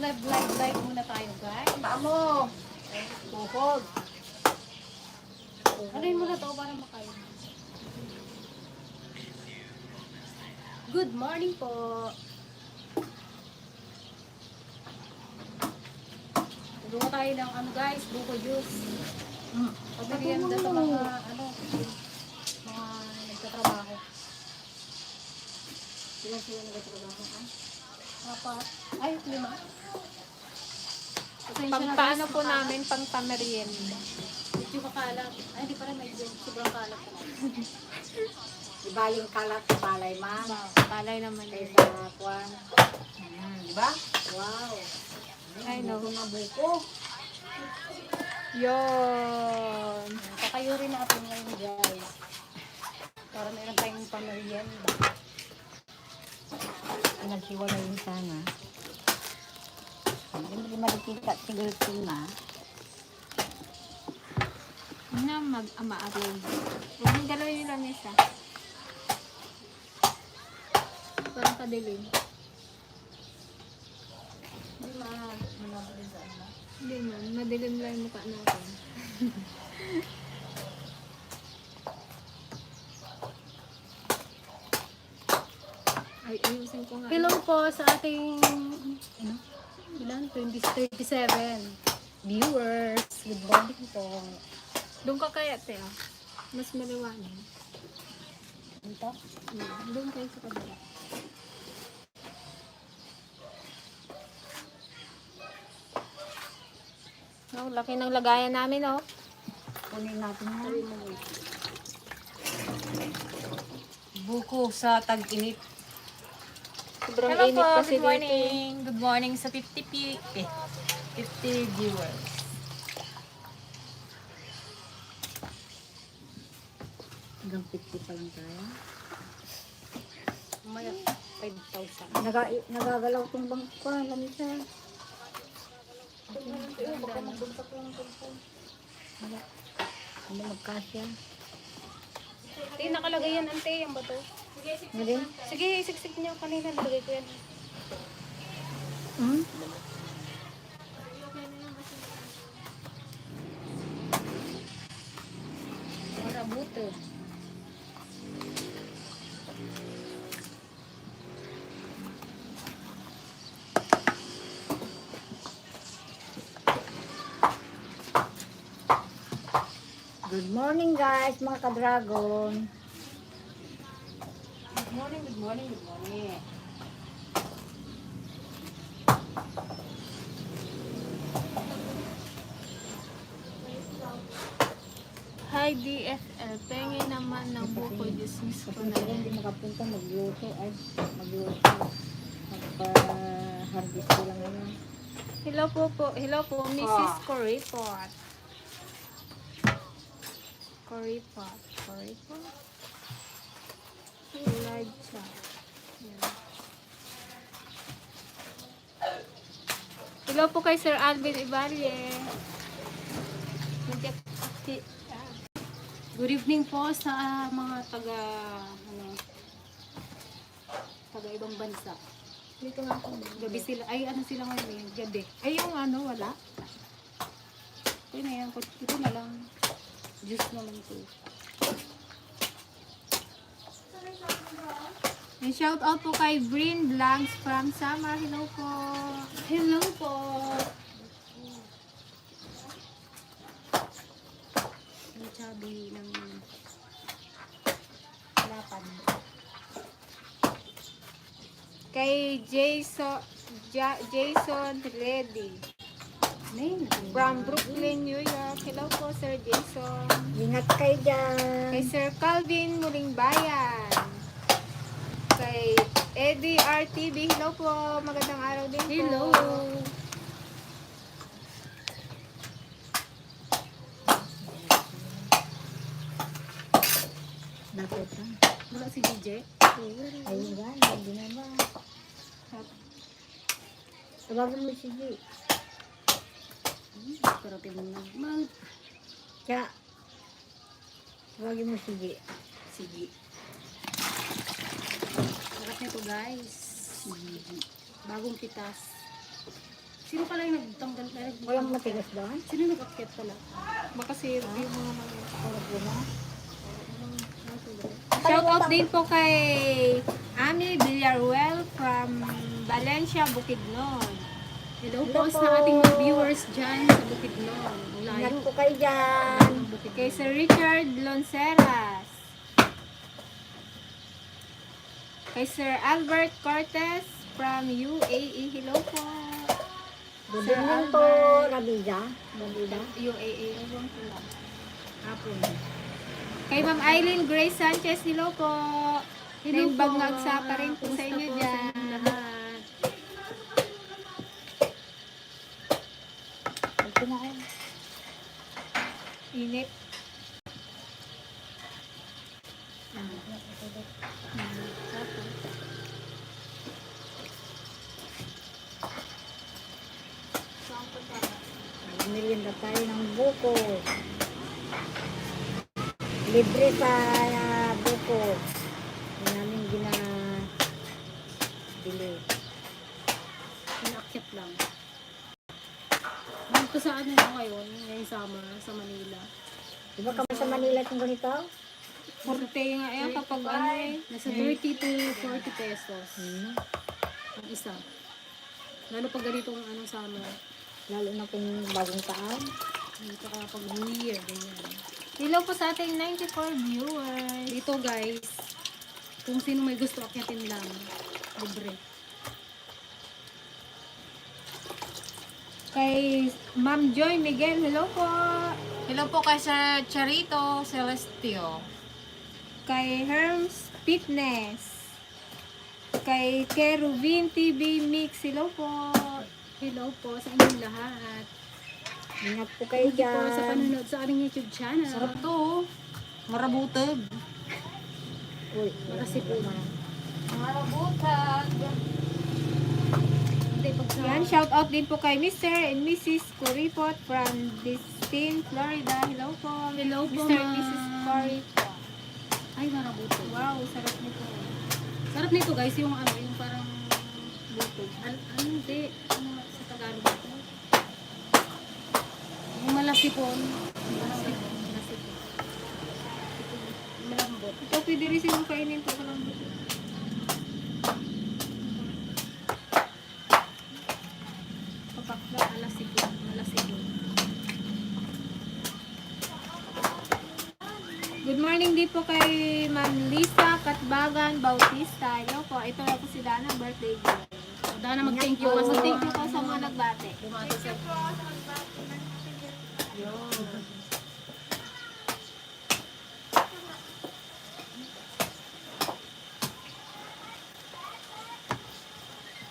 Mag-live muna tayo, guys. Tamo! Bukod. Ano yun muna to para makain? Good morning po. Gumawa tayo ng ano guys, buko juice. Pagmerienda sa mga mga nagtatrabaho. Sila nagtatrabaho ka? Apat. Ay, 5. Pampaano po namin pang pamerienda. Medyo makalat. Ay, hindi pa rin medyo. Sobrang kalat po. Ibaling kalat sa palay man. Palay naman yun. Kaysa kuwan. Diba? Wow. Ay, no. Buko na buko. Yun. Kakayurin natin ngayon guys. Para meron tayong pamerienda. Nagsiwa na yun sana. Hindi malikita siguro na. Na mag-ama-arog. Huwag mong galawin yung lamesa. Parang kadilim. Hindi manapalin sa ano. Hindi man. Madilim lang yung mukha natin. Ay, ayusin ko nga. Hello po sa ating ilan? 37 viewers. Good morning po. Doon ka kaya, te, ah. Mas maliwanag. Dito? Doon kayo sa kabila. Oh, laki ng lagayan namin, oh. Kunin natin yan. Buko sa tag-init. Sobrang Hello init po, kasi good morning. Good morning sa 50 viewers. Hanggang 50 pa lang tayo. Mamaya 5,000. Nagagalaw tong bangko. Lamisa. Ano magkasya? Ate, nakalagay yan, ante, yung bato. Ngayon? Sige, isiksik niyo kanina. Nalagay ko yan. Hmm? Para buto. Good morning guys, mga ka-dragon. Good morning, good morning, good morning. Hi, DFL. Pengi naman ng buko juice. Miss ko na Kung yan. hindi makapunta, magluto. Magpa-harvest ko lang ngayon. Hello po po. Hello po, Mrs. Corripot. Corripot. Live chat. Yan. Hello po kay Sir Alvin Ibarye. Good evening po sa mga taga ibang bansa. Dito nga po. Gabi sila, ay ano sila ngayon eh, gabi. Ay, yung ano, wala? Ito na yan, ito na lang. Juice naman ito. And shout out po kay Brin Blanks from Samar. Hello po. Hello po! Ang chubby ng lapan. Kay Jason Reddy Name. from Brooklyn, New York. Hello po, Sir Jason. Ingat kayo dyan. Kay Sir Calvin Muling Bayan. Kay Eddie RTV. Hello po. Magandang araw din po. Hello! Dapat na. Wala si DJ. Ayun ba? Hindi na ba? Tawagan mo si G. Pero tinanong mag. Kaya, tawagin mo si G. Sige. Sarap nito guys. Bagong pitas. Sino pala yung nagtanggal? Walang matigas doon? Sino nag-akyat pala? Baka si yung mga mga. Walang guna? Shoutout din po kay Ami Villaruel from Valencia, Bukidnon. Hello po sa ating mga viewers dyan sa Bukidnon. Ang Ingat layo. po kayo dyan. Kay Sir Richard Lonceras. Kay Sir Albert Cortez from UAE. Hello po. Good Sir evening po, Albert. Rabida. Rabida. UAE. Ewan ko lang. Hapon. Kay Ma'am Eileen Grace Sanchez. Hello po. Hello po. Bangagsa pa rin po sa Kumusta inyo po dyan. sa inyo lahat? Ito na kayo. Init. Merienda tayo ng buko. Libre sa buko. Hindi namin ginabili. Inaakyat lang. Dito sa ano na ngayon, ngayong summer, sa Manila. Di ba kami sa Manila itong ganito? Forte nga yan kapag ano eh. Nasa 30 to 40 pesos ang isa. Lalo pag ganitong anong summer. Lalo na kung bagong taon. Dito ka pag New Year, ganyan. Hello po sa ating 94 viewers. Dito guys, kung sino may gusto akyatin lang, libre. Kay Ma'am Joy Miguel, hello po. Hello po kay Sir Charito Celestio. Kay Herms Fitness. Kay Kerubin TV Mix, hello po. Hello po sa inyong lahat. Ingat po kayo Thank you po sa dyan. panonood sa aming YouTube channel. Sarap to. Oh. Marabutag. Uy, Kasi po, Marabutag. hindi pag sa... Yan, shout out din po kay Mr. and Mrs. Kuripot from Destin, Florida. Hello po. Hello po, Mr. and ma'am. Mrs. Kuripot. Ay, marabuto. Wow, sarap nito. Sarap nito guys, yung ano, yung parang butog. Ano, hindi. Ano sa Tagalog ito? Yung malasipon. Malasipon. Malambot. Ito, pwede rin silang kainin po lang. Papakla, alasipon. Malasipon. Good morning din po kay Ma'am Lisa Katbagan Bautista. Hello po. Ito na po si Dana, birthday girl. Dana, mag-thank you. Mag-thank you po sa mga nagbate. Bumati sa...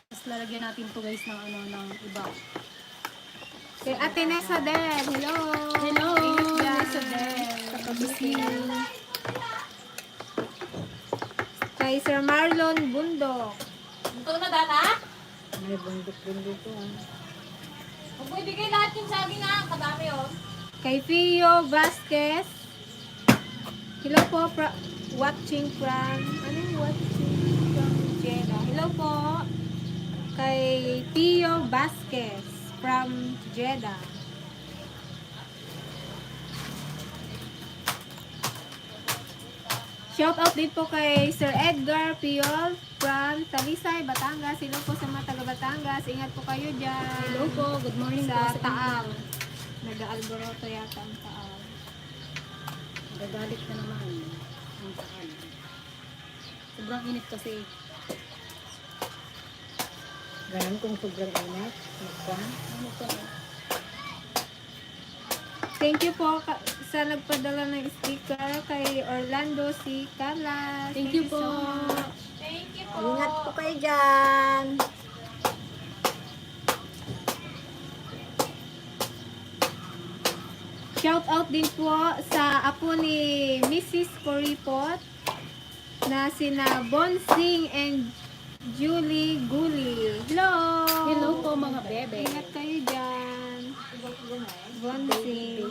Tapos lalagyan natin to guys ng ano, ng iba. Kay Ate Nessa Del. Hello. Hello, Ingat dyan. Nessa Del. Sa pagising. Kay Sir Marlon Bundok. Ito na, Dana? may bundok din dito ah. Huwag mo ibigay lahat yung saging ha. Kadami oh. Kay Fio Vasquez. Hello po, watching from, watching from Jeddah. Hello po. Kay Fio Vasquez from Jeddah. Shout out din po kay Sir Edgar Piol from Talisay, Batangas. Hello po sa mga taga Batangas. Ingat po kayo dyan. Hello po, good morning Sa po Taal. inyo. Nag-alboroto yata ang Taal. Gagalit na naman ang Taal. Sobrang init kasi. Ganun kung sobrang init. Magkwan. Ano to? Thank you po sa nagpadala ng sticker kay Orlando C. Carla. Thank you po. so much. Thank you po. Ingat po kayo dyan. Shout out din po sa apo ni Mrs. Coripot na sina Bonsing and Julie Guli. Hello! Hello po mga bebe. Ingat kayo dyan. Bonsing.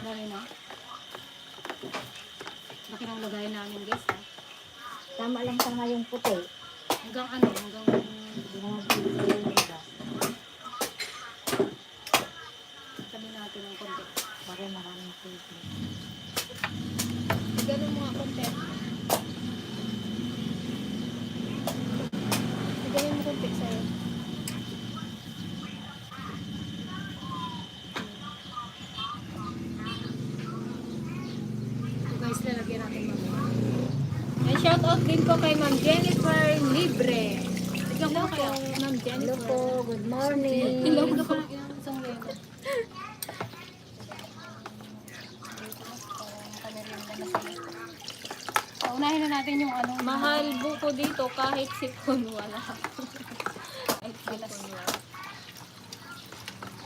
Dali na. Laki ng lagayan namin guys ha. Tama lang tama yung puti. Hanggang ano, hanggang Hindi naman puti yung iba. tabi natin ng konti. Para maraming puti. Ganun mga konti. Ganyan mo konti sa'yo. Ito guys, lalagyan natin mamaya. And shout out din po kay Ma'am Jennifer Libre. Tignan Hello ko po, kaya. Ma'am Hello Jennifer. po, good morning. Hello, ito pa yung isang lego. Unahin na natin yung ano. Mahal buko dito kahit sipon wala. Kahit sipon wala.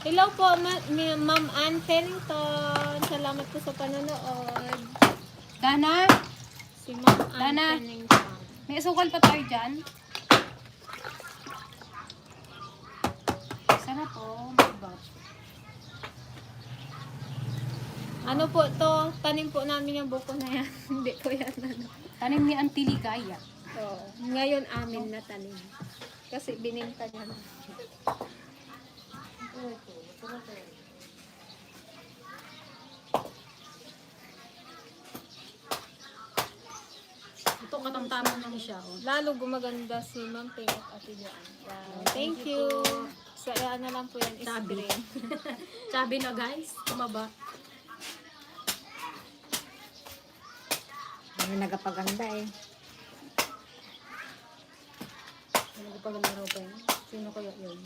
Hello po, Ma'am Ann Pennington. Salamat po sa panonood. Dana, Si Ma'am Ann Dana. Pennington. may asukal pa tayo dyan. Sana po, magbab. Ano po to? Tanim po namin yung buko na yan. Hindi po yan ano. Tanim ni Auntie Ligaya. Oo. Ngayon amin na tanim. Kasi bininta niya na. Ito katamtaman lang siya. Oh. Lalo gumaganda si Ma'am Pink at Ate Joanne. Wow. Thank you. Sa ano lang po yan, Sabi. screen. Sabi na guys, tumaba. May nagapaganda eh. Ano pa ganda raw pa yun? Sino kaya yun?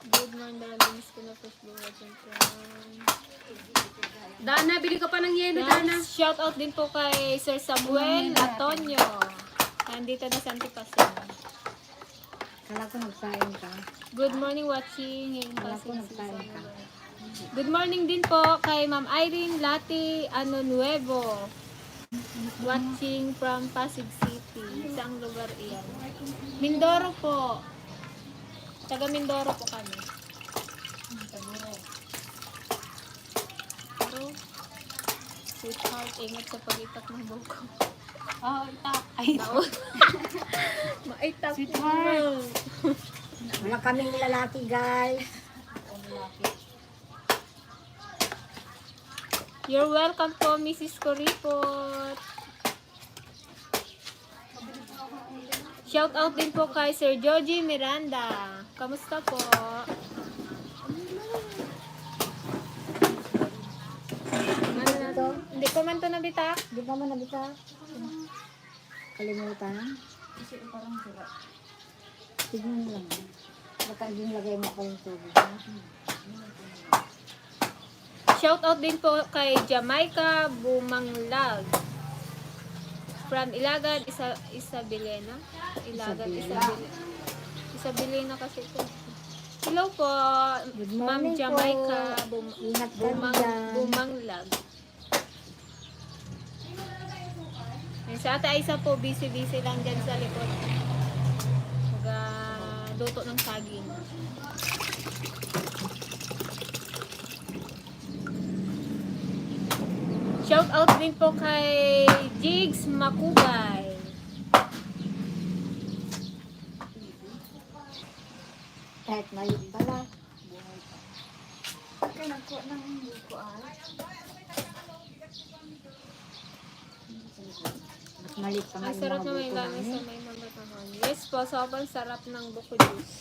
Good morning, darlings. Pinapos buhat yung plan. Dana, bili ka pa ng yelo, Dana. Shout out din po kay Sir Samuel Antonio. Nandito na sa Antipasin. Kala ko nagsain ka. Good morning watching. Ngayon Wala pa po si nagsain ka. Good morning din po kay Ma'am Irene Lati Ano Nuevo. Watching from Pasig City. Saang lugar iyan? Mindoro po. Taga Mindoro po kami. Pero, sweetheart, ingat sa pag-itak ng buko. Oh, itak. Ay, Taon. Maitak Sweetheart. Wala kaming lalaki guys. You're welcome po, Mrs. Coripot. Shout out din po kay Sir Joji Miranda. Kamusta po? Ano na to? Hindi ko man to nabitak. Di ba man nabita? Kalimutan? Tignan mo lang. Baka yung lagay mo pa yung tubig. Shout out din po kay Jamaica Bumanglag. From Ilagan, Isabelena. Ilagan, Isabelena kasi ito. Hello po, Good Ma'am morning Jamaica po. Ingat ka dyan. Bumanglag. Yan, sa Ate Aisa po, busy-busy lang dyan sa likod. Luto ng saging. Shout out din po kay Jigs Makubay. Kahit maliit pala. Mas maliit pa nga Ang yung sarap mga na may buko lamis namin. sa may mamatahan. Yes po, sobrang sarap ng buko juice.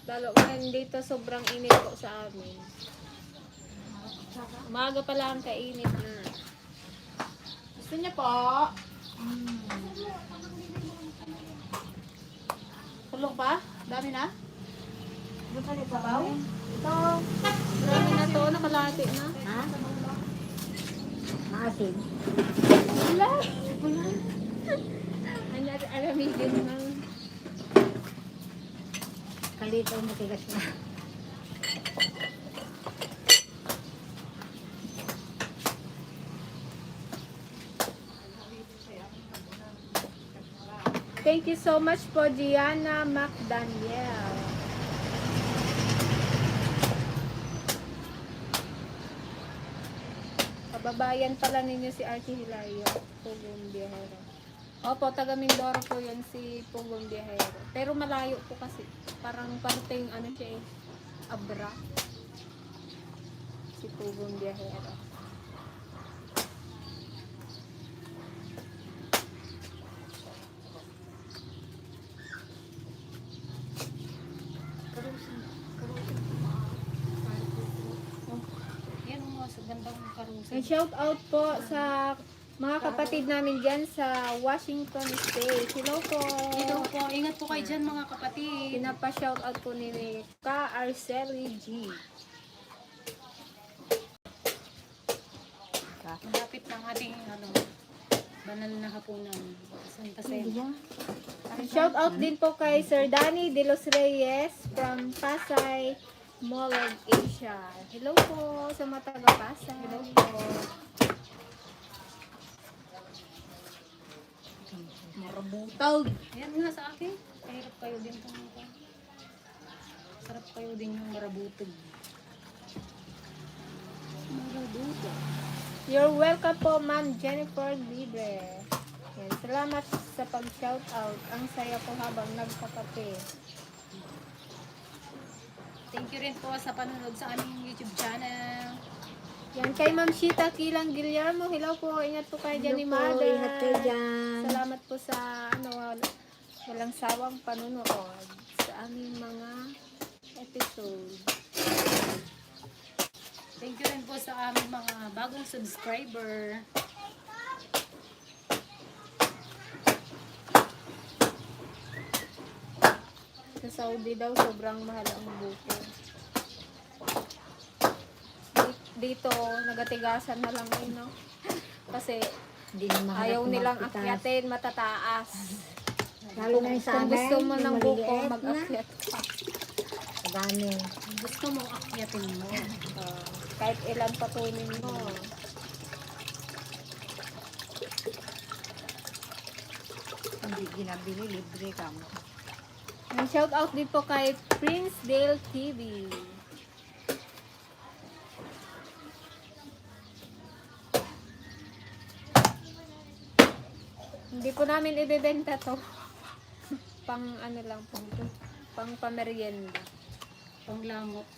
Lalo ngayon dito sobrang init po sa amin. Umaga pa lang kainit na. gusto niya po. Tulong pa? Dami na? Ito. Marami na to, nakalati na. Ha? Maasim. Wala. Wala. Alamigin ng Kalito mo tigas na. Thank you so much po, Gianna McDaniel. Kababayan pala ninyo si Archie Hilario, Pugong Biyahero. Opo, taga Mindoro po yun si Pugong Biyahero. Pero malayo po kasi. Parang parteng ano siya eh, Abra. Si Pugong Biyahero. Yan mo, sa gandang karusin. And shout out po sa mga kapatid namin dyan sa Washington State. Hello po. Hello po, ingat po kayo dyan mga kapatid. Pinapa-shout out po ni Ka Arceli G. Malapit ng ating banal na hapunan. Santa Sena. And shout out din po kay Sir Danny De Los Reyes from Pasay, Molag, Asia. Hello po sa mga taga Pasay. Hello po. Marabutag. Yan nga sa akin. Kahirap kayo din tumutong. Sarap kayo din yung marabutog. Marabutog. You're welcome po, Ma'am Jennifer Libre. Yan, salamat sa pag-shout out. Ang saya po habang nagkakape. Thank you rin po sa panonood sa aming YouTube channel. Yan, kay Ma'am Shita Kilang Guillermo. Hello po, ingat po kayo dyan ni Mother. Ingat kayo dyan. Salamat po sa walang sawang panunood sa aming mga episode. Thank you rin po sa aming mga bagong subscriber. Sa Saudi daw, sobrang mahal ang buko. Dito, nagatigasan na lang yun, no? Kasi Hindi na maharap ayaw nilang mapitas. akyatin, matataas. Lalo na yung sa Kung amin, gusto mo yung ng buko, maliliit na. mag-akyat ka. Dami. Gusto mong akyatin mo. Kahit ilan patunin mo. Hindi ginabili, libre ka mo. And shout out din po kay Prince Dale TV. Hindi po namin ibebenta to. Pang ano lang po. Pang pamerienda. Panglangot.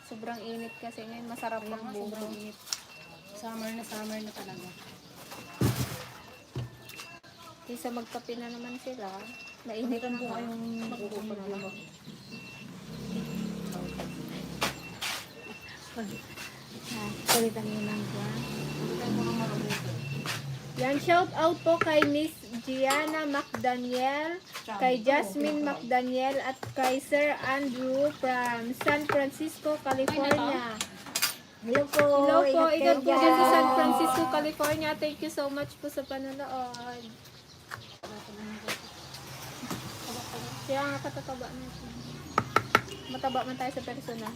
Sobrang init kasi ngayon. Masarap Kaya ang nga, buko. sobrang init. Summer na talaga. Kaysa magkape na naman sila. Mainit na po ba? kayong Buko pa na lang. Palitan mo ng kwan. Pagkakita mo ng marabuto. Yan, shout out po kay Miss Gianna McDaniel, kay Jasmine McDaniel, at kay Sir Andrew from San Francisco, California. Hello po. Hello po, ingat po dyan sa San dyan. Francisco, California. Thank you so much po sa panonood. Kaya nga katataba natin. Mataba man tayo sa personal.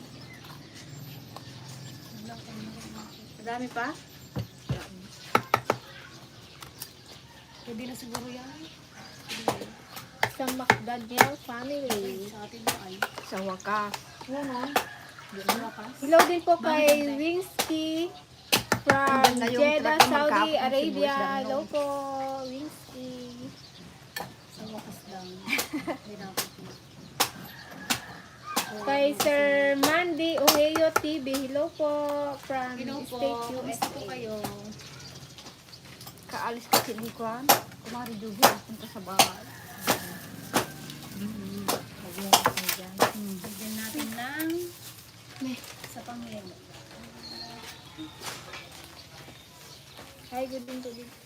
Madami pa? Pwede na siguro yan. Sa McDaniel family. Sa atin ba ay? Sa wakas. Ano? Wakas. Hello din po kay Winsky from Ang ganda yung Jeddah, truck na Saudi magkapon, Arabia. si Boss Hello po, Winsky. Sa wakas lang. Hindi na ako. Kay Sir Mandy Ohio TV. Hello po from Hello po. State Kumusta po USA. kayo? Kaalis kasi ni Kwan. Kumari Juby. Punta sa bahay. Lagyan natin dyan. Lagyan natin ng sa pangyan. Hi, good din po dito.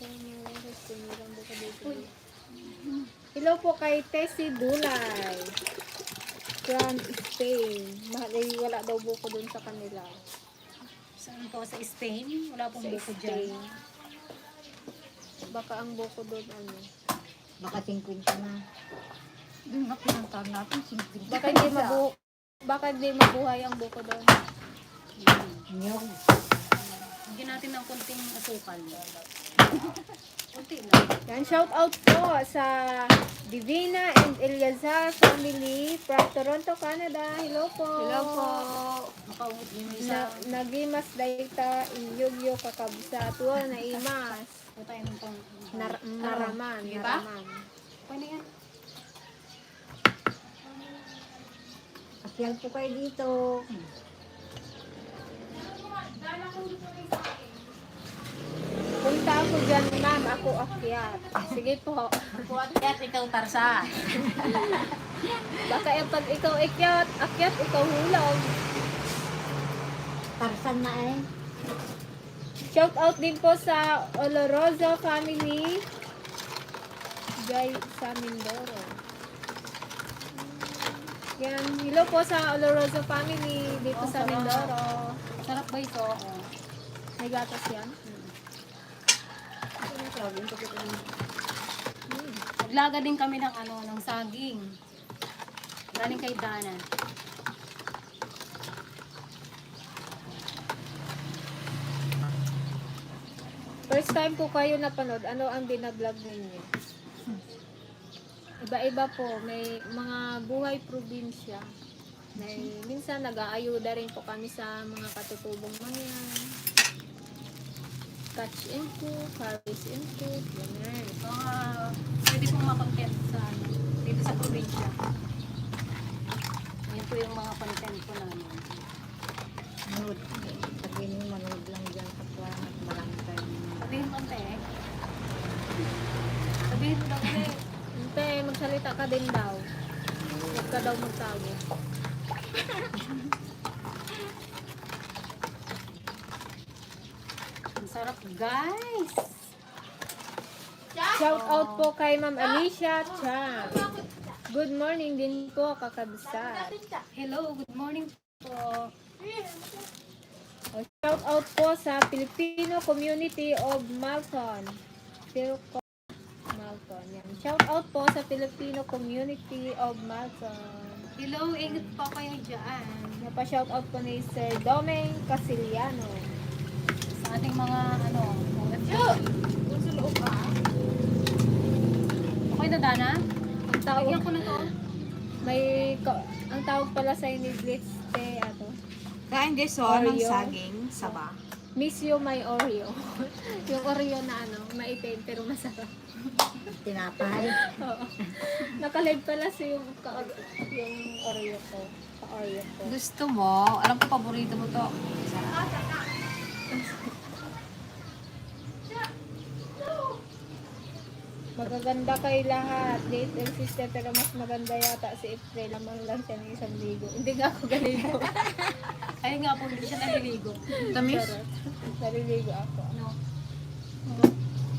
Hello po kay Tessie Dulay from Spain. Wala daw buko dun sa kanila. Saan po? Sa Spain? Wala pong Sa buko Spain. dyan. Baka ang buko doon ano. Baka 50 na. Yung pinantahan natin, 50. Baka hindi mabuhay ang buko doon. Nyog. Lagyan natin ng konting asukal. Konti lang. Yan, shout out po sa Divina and Eliazar family from Toronto, Canada. Hello po. Hello po. Makaungot niyo yung isa. Nagimas dayta inyugyo kakabsa. Tuwa na imas. O tayo ng pang... Naraman. Sige ba? Naraman. Pwede yan. Akyal po kayo dito. Punta ako dyan, ma'am. Ako akyat. Sige po. At ikaw tarsa. Baka yung pag ikaw akyat, ikaw hulog. Tarsan na eh. Shout out din po sa Oloroso family. Jay sa Mindoro. Yan. Hello po sa Oloroso family dito sa Mindoro. Sarap ba ito? Oh. May gatas yan. Naglaga din kami ng ng saging. Galing kay Dana. First time po kayo napanood, ano ang binablog ninyo? Iba-iba po. May mga buhay probinsya. May, minsan nag-aayuda rin po kami sa mga katutubong mayan. Catch and cook, harvest and cook, ganyan. Pwede pong makontent sa dito sa probinsya. Yan po yung mga content ko namin. Manood. Sabihin mo manood lang dyan sa kuwan at marami tayo. Sabihin mo eh. Sabihin mo daw ulit. Ante, magsalita ka din daw. Huwag ka daw magtago. Ang sarap guys! Shout out po kay Ma'am Alicia Chan. Good morning din po, kakabsat. Hello, good morning po. Shout out po sa Filipino community of Malcon. Malcon. Yan. Shout out po sa Filipino community of Malcon. Hello, ingat po kayo dyan. Napa-shout out po ni Sir Domeng Casiliano. Sa ating mga Okay na Dana? Ang tawag, Lagyan ko na to. ang tawag pala sa English ato. Kain guys, so, Oreo. ng saging, saba. Miss you my Oreo. Yung Oreo na maitim pero masarap. Tinapay. Oo. Nakalive pala yung Oreo ko. Oreo ko. Gusto mo, alam ko paborito mo to. Magaganda kay lahat. Date and sister pero mas maganda yata si April. Lamang lang siya ng 1,000. Hindi nga ako galigo. Ayun nga po, hindi siya naliligo. Tamis? Charot. Naliligo ako. No.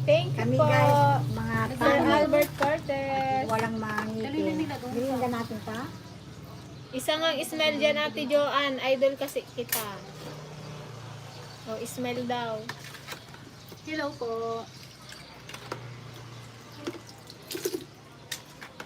Thank you Kami po. guys, mga Sir tao, Albert Cortez. walang Dali na mangipin. nila doon. Bilingan natin pa. Isa nga smell dyan, Ate Joanne. Idol kasi kita. O, smell daw. Hello po.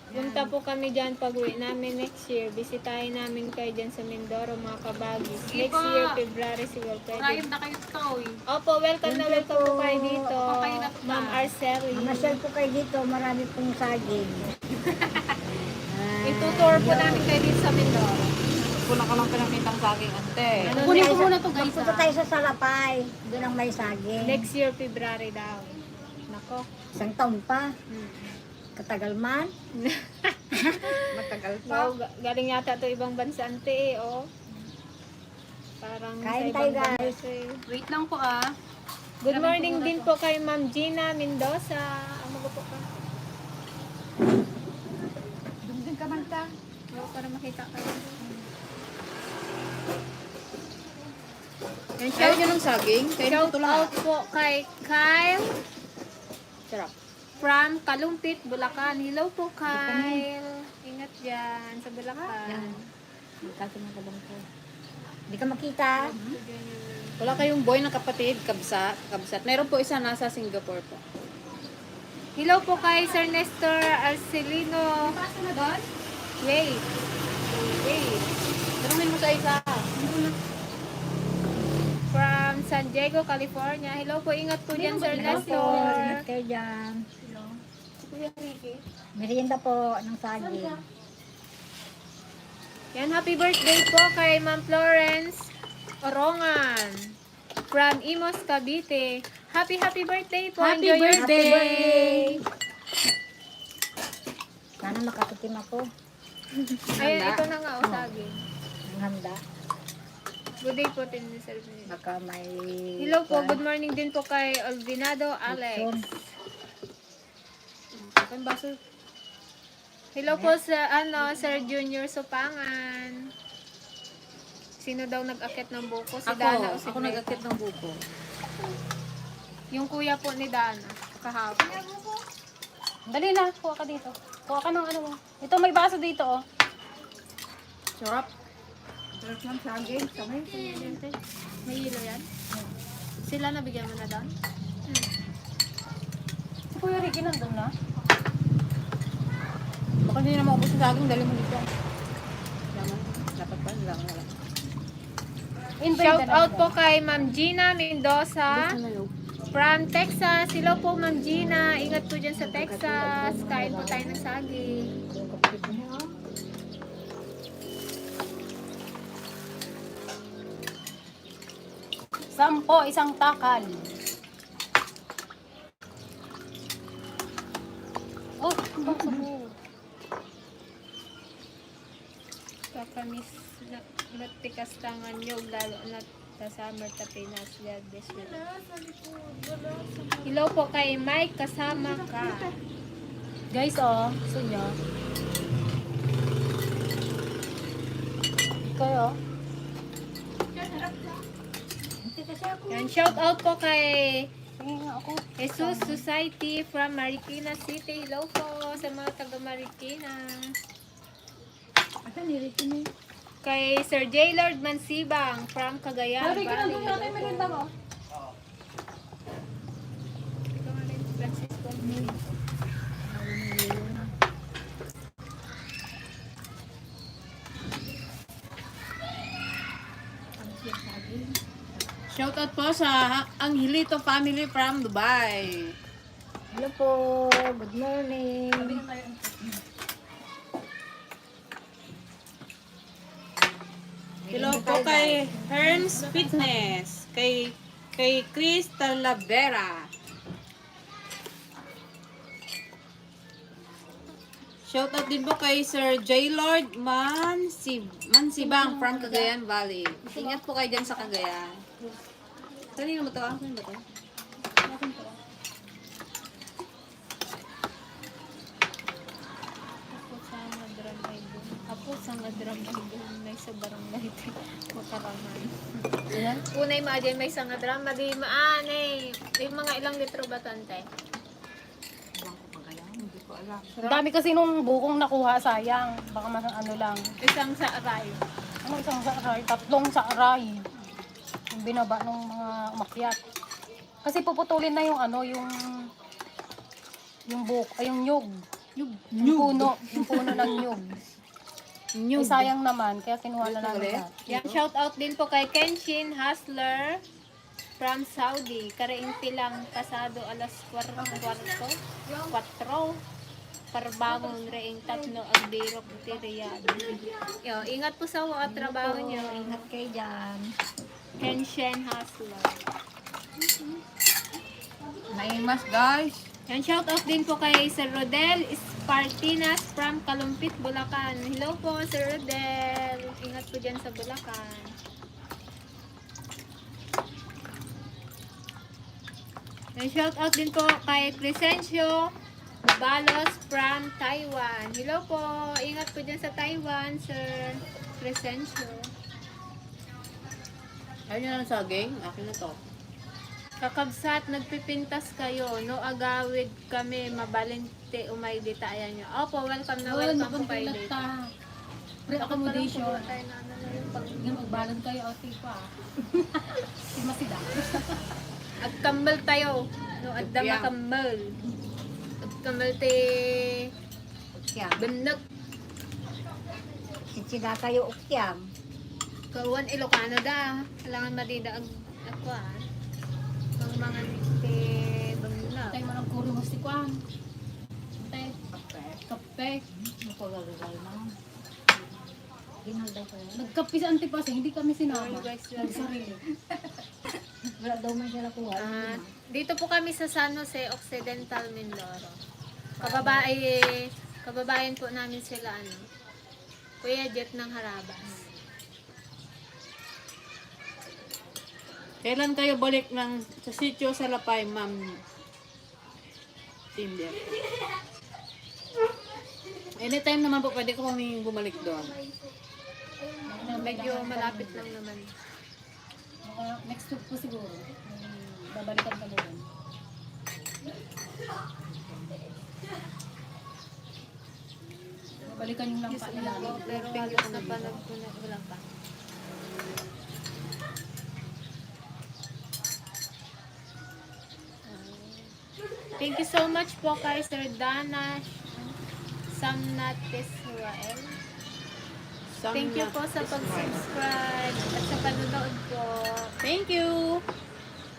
Punta po kami dyan pag-uwi namin next year. Bisitahin namin kayo dyan sa Mindoro, mga kabagis. Sige Next po. year, February, siguro pwede. Rayom na kayo Toy. Opo, welcome na Thank you welcome po po. kayo dito. Opo, kayo na po. Ma'am Arceli. Mamasyal po kayo dito, marami pong saging. Itutour po namin kayo dito sa Mindoro. Kulang ka lang pinakitang saging, ante. Ano Kunin ko next, muna to guys. Punta tayo sa Salapay. Doon ang may saging. next year, February daw. Nako. Isang taon pa. Hmm. Katagal man. Matagal Wow, galing yata to ibang bansa ante oh. Parang Kain sa tayo, ibang guys. bansa eh. Wait lang po ah. Good morning din po kay Ma'am Gina Mendoza. Ano po ka? Dumdum ka man ta. Oo, para makita kayo. Ayaw nyo ng saging? Kain Shout ko to lahat. out po kay Kyle Sarap. from Kalumpit, Bulacan. Hello po Kyle. Ingat dyan sa Bulacan. Kasi mo kabang ko. Hindi ka makita. Wala kayong boy ng kapatid, kabsat. Meron po isa nasa Singapore po. Hello po kay Sir Nestor Arcelino. Wait. Wait. Tanungin mo sa isa. From San Diego, California. Hello po, ingat po dyan, Sir Hello po, Nestor. ingat kayo dyan. Kuya Ricky. Merienda po ng saging. Yan, happy birthday po kay Ma'am Florence Orongan from Imos, Cavite. Happy birthday po. Happy Enjoy your birthday! day. Sana makatikim ako Ayan, Handa. ito na nga, usagin. ng handa. Good day po, Tin Sir. Baka may... Hello po, good morning din po kay Alvinado Alex. Ang baso. Hello po sa Sir Junior Supangan. Sino daw nag-akit ng buko? Si Dana o si Ako Greg? nag-akit ng buko. Yung kuya po ni Dana, kahapon. Dali na, kuha ka dito. Kuha ka ng ano mo. Ito, may baso dito, oh. Sarap. Sarap ng saging. Samay. May hilo yan? Sila nabigyan mo na doon? Si Kuya Ricky nandun na. Baka hindi na maubos yung saging, dali mo dito. Laman. Dapat pa, laman wala. Shout out po kay Ma'am Gina Mendoza from Texas. Hello po, Ma'am Gina. Ingat po dyan sa Texas. Kain po tayo ng saging. Yung kapatid niya, oh. Sampo, isang takal. Oh, ang baso mo. Kakamis na natikas tangan nyo, lalo na sa summer ta Pinas. God bless you. Hello po kay Mike, kasama ka. Guys, oh, gusto nyo. Kayo. Yan, shout out po kay Tingin nga ako. Jesus Society from Marikina City. Hello po sa mga taga Marikina. Asa nirito niya? Kay Sir J. Lord Mansibang from Cagayan Kuya Ricky, nandun natin, Valley. merinda mo. Ikaw nga rin, Francisco. Shoutout po sa Angelito family from Dubai. Hello po, good morning. Hello po kay Herms Fitness. Kay Chris Talavera. Shoutout din po kay Sir J. Lord Mansibang from Cagayan Valley. Ingat po kayo dyan sa Cagayan. Kanino mo to? Kanino ba to? Ako sa madram ay dunay sa barangay Makaraman. Unay maadyan may sa drama di maanay. May mga ilang litro ba tante? Ang dami kasi nung bukong nakuha, sayang. Baka mas ano lang. Isang sa aray. Ano isang sa aray? Tatlong sa aray. Yung binaba ng mga umakyat. Kasi puputulin na yung ano, yung buk, ay yung nyug. Yung puno ng nyug. Ay, sayang naman, kaya kinuha na namin lahat. Yan, shout out din po kay Kenshin Hustler from Saudi. Karainti lang pasado alas 4. Parbangon reing tatno ang birok tiriyan. Yo, ingat po sa mga trabaho nyo. Ingat kayo dyan. Kenshin Hustler. Naimas guys. Yan, shout out din po kay Sir Rodel Espartinas from Kalumpit, Bulacan. Hello po, Sir Rodel. Ingat po dyan sa Bulacan. Yan, shout out din po kay Crescencio Balos from Taiwan. Hello po. Ingat po dyan sa Taiwan, Sir Crescencio. Ayun na lang saging. Akin na to. Kakabsat, nagpipintas kayo. No agawid kami, mabalinte, umay dita. Ayan nyo. Opo, welcome na welcome po kayo dito. Pre-accommodation. Pag- Yung magbalon kayo, okay pa. Si Masida. At kambal tayo. No, at dama kambal. At kambal te Ukyam. benag. Sitsida kayo ukyam. Kawan Ilocano da. Kailangan madida ag Ako mga nite bangla. Tay mo ng kuri mo si Kwan. Tay, kape. Napagagagal na. Ginalday ko yan. Nagkape sa antipasing, hindi kami sinama. Sorry, guys. Nagsarili. Wala daw man sila kuha. Dito po kami sa San Jose Occidental, Mindoro. Kababayan po namin sila Kuya Jet ng Harabas. Kailan kayo balik sa sitio sa Lapay, Ma'am Timber? Anytime naman po pwede ko kaming bumalik doon. Medyo malapit lang naman. Next week po siguro. Babalikan kami doon. Babalikan yung lampa nila. Pero halos na palag ko na wala pa. Thank you so much po kay Sir Dana Samnat Israel. Thank you po sa pag-subscribe at sa panonood po. Thank you!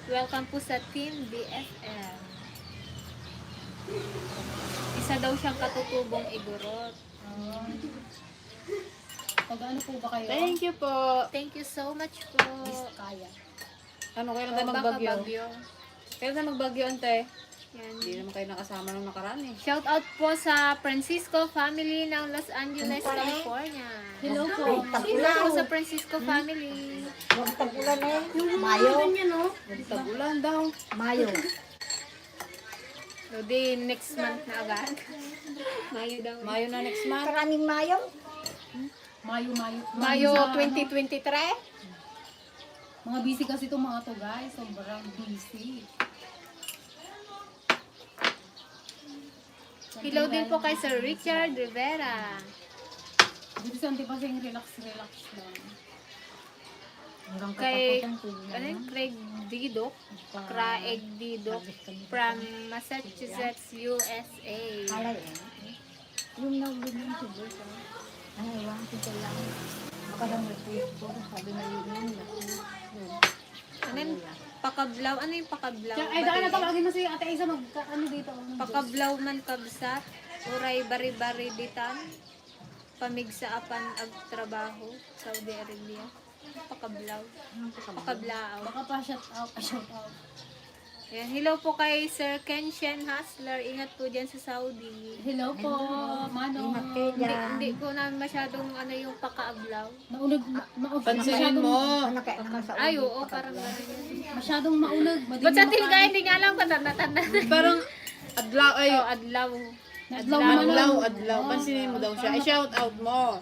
Welcome po sa Team BFF. Isa daw siyang katutubong igurot. Pag-ano po ba kayo? Thank you po! Thank you so much po. Kaya. Ano, kailan tayo Baka magbagyo? bagyo. Kailan tayo magbagyo, ante? Yan. Hindi naman kayo nakasama nung nakaraan eh. Shout out po sa Francisco family ng Los Angeles, California. Hello po. Hello po sa Francisco family. Huwag tagulan eh. Mayo. Tagulan daw. Mayo. So, di next month na agad. Mayo daw. Mayo na next month. Karaming mayo. Mayo. Mayo Sa, 2023. Mga busy kasi itong mga to guys. Sobrang busy. Hello din po kay Sir Richard Rivera. Dito sa antipasing relax lang. Hanggang Kay katapusan ko ano yun? Craig Didok. Craig Didok from Massachusetts, USA. Halay eh. Yung nagbigyan si Bosa. Ay, ewan ko lang. Makadamit ko. Sabi na yun. Ano yun? Pakablaw. Ano yung pakablaw? Ay, dahil natawagin mo si Ate Isa ano dito. Pakablaw man kabsat. Uray bari-bari ditan. Pamigsaapan ag trabaho. Saudi Arabia. Pakablaw. Pakablao. Baka pa shout out. Yan. Hello po kay Sir Kenshen Hustler. Ingat po dyan sa Saudi. Hello po, Mano. Ingat kayo dyan. Hindi ko na masyadong yung pakaablaw. Maunag. Pansinin mo. Ano kaya naman sa Ay, oo, parang gano'n yun. Masyadong maunag. Ba't sa tilga, hindi niya alam kung tanda-tanda. Parang adlaw ay Oh, adlaw. adlaw. Pansinin mo daw siya. I-shout out mo.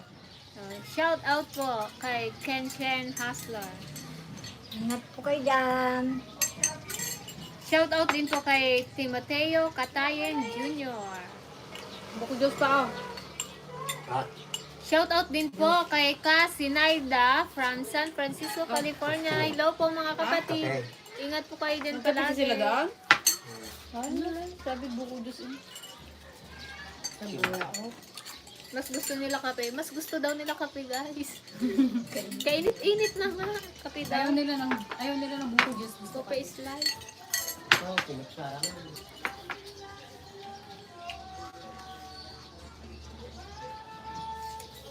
Shout out po kay Kenshen Hustler. Ingat po kayo dyan. Shout out din po kay Timoteo Katayen Jr. Buko Diyos pa Shout out din po kay Ka Sinaida from San Francisco, California. Hello po mga kapatid. Ingat po kayo din Kapit palagi. sila doon? Ano lang? Sabi buko Diyos eh. Mas gusto nila kape. Mas gusto daw nila kape, guys. Kainit-init na nga. Kape daw. Ayaw nila ng buko juice. Gusto Kape is life.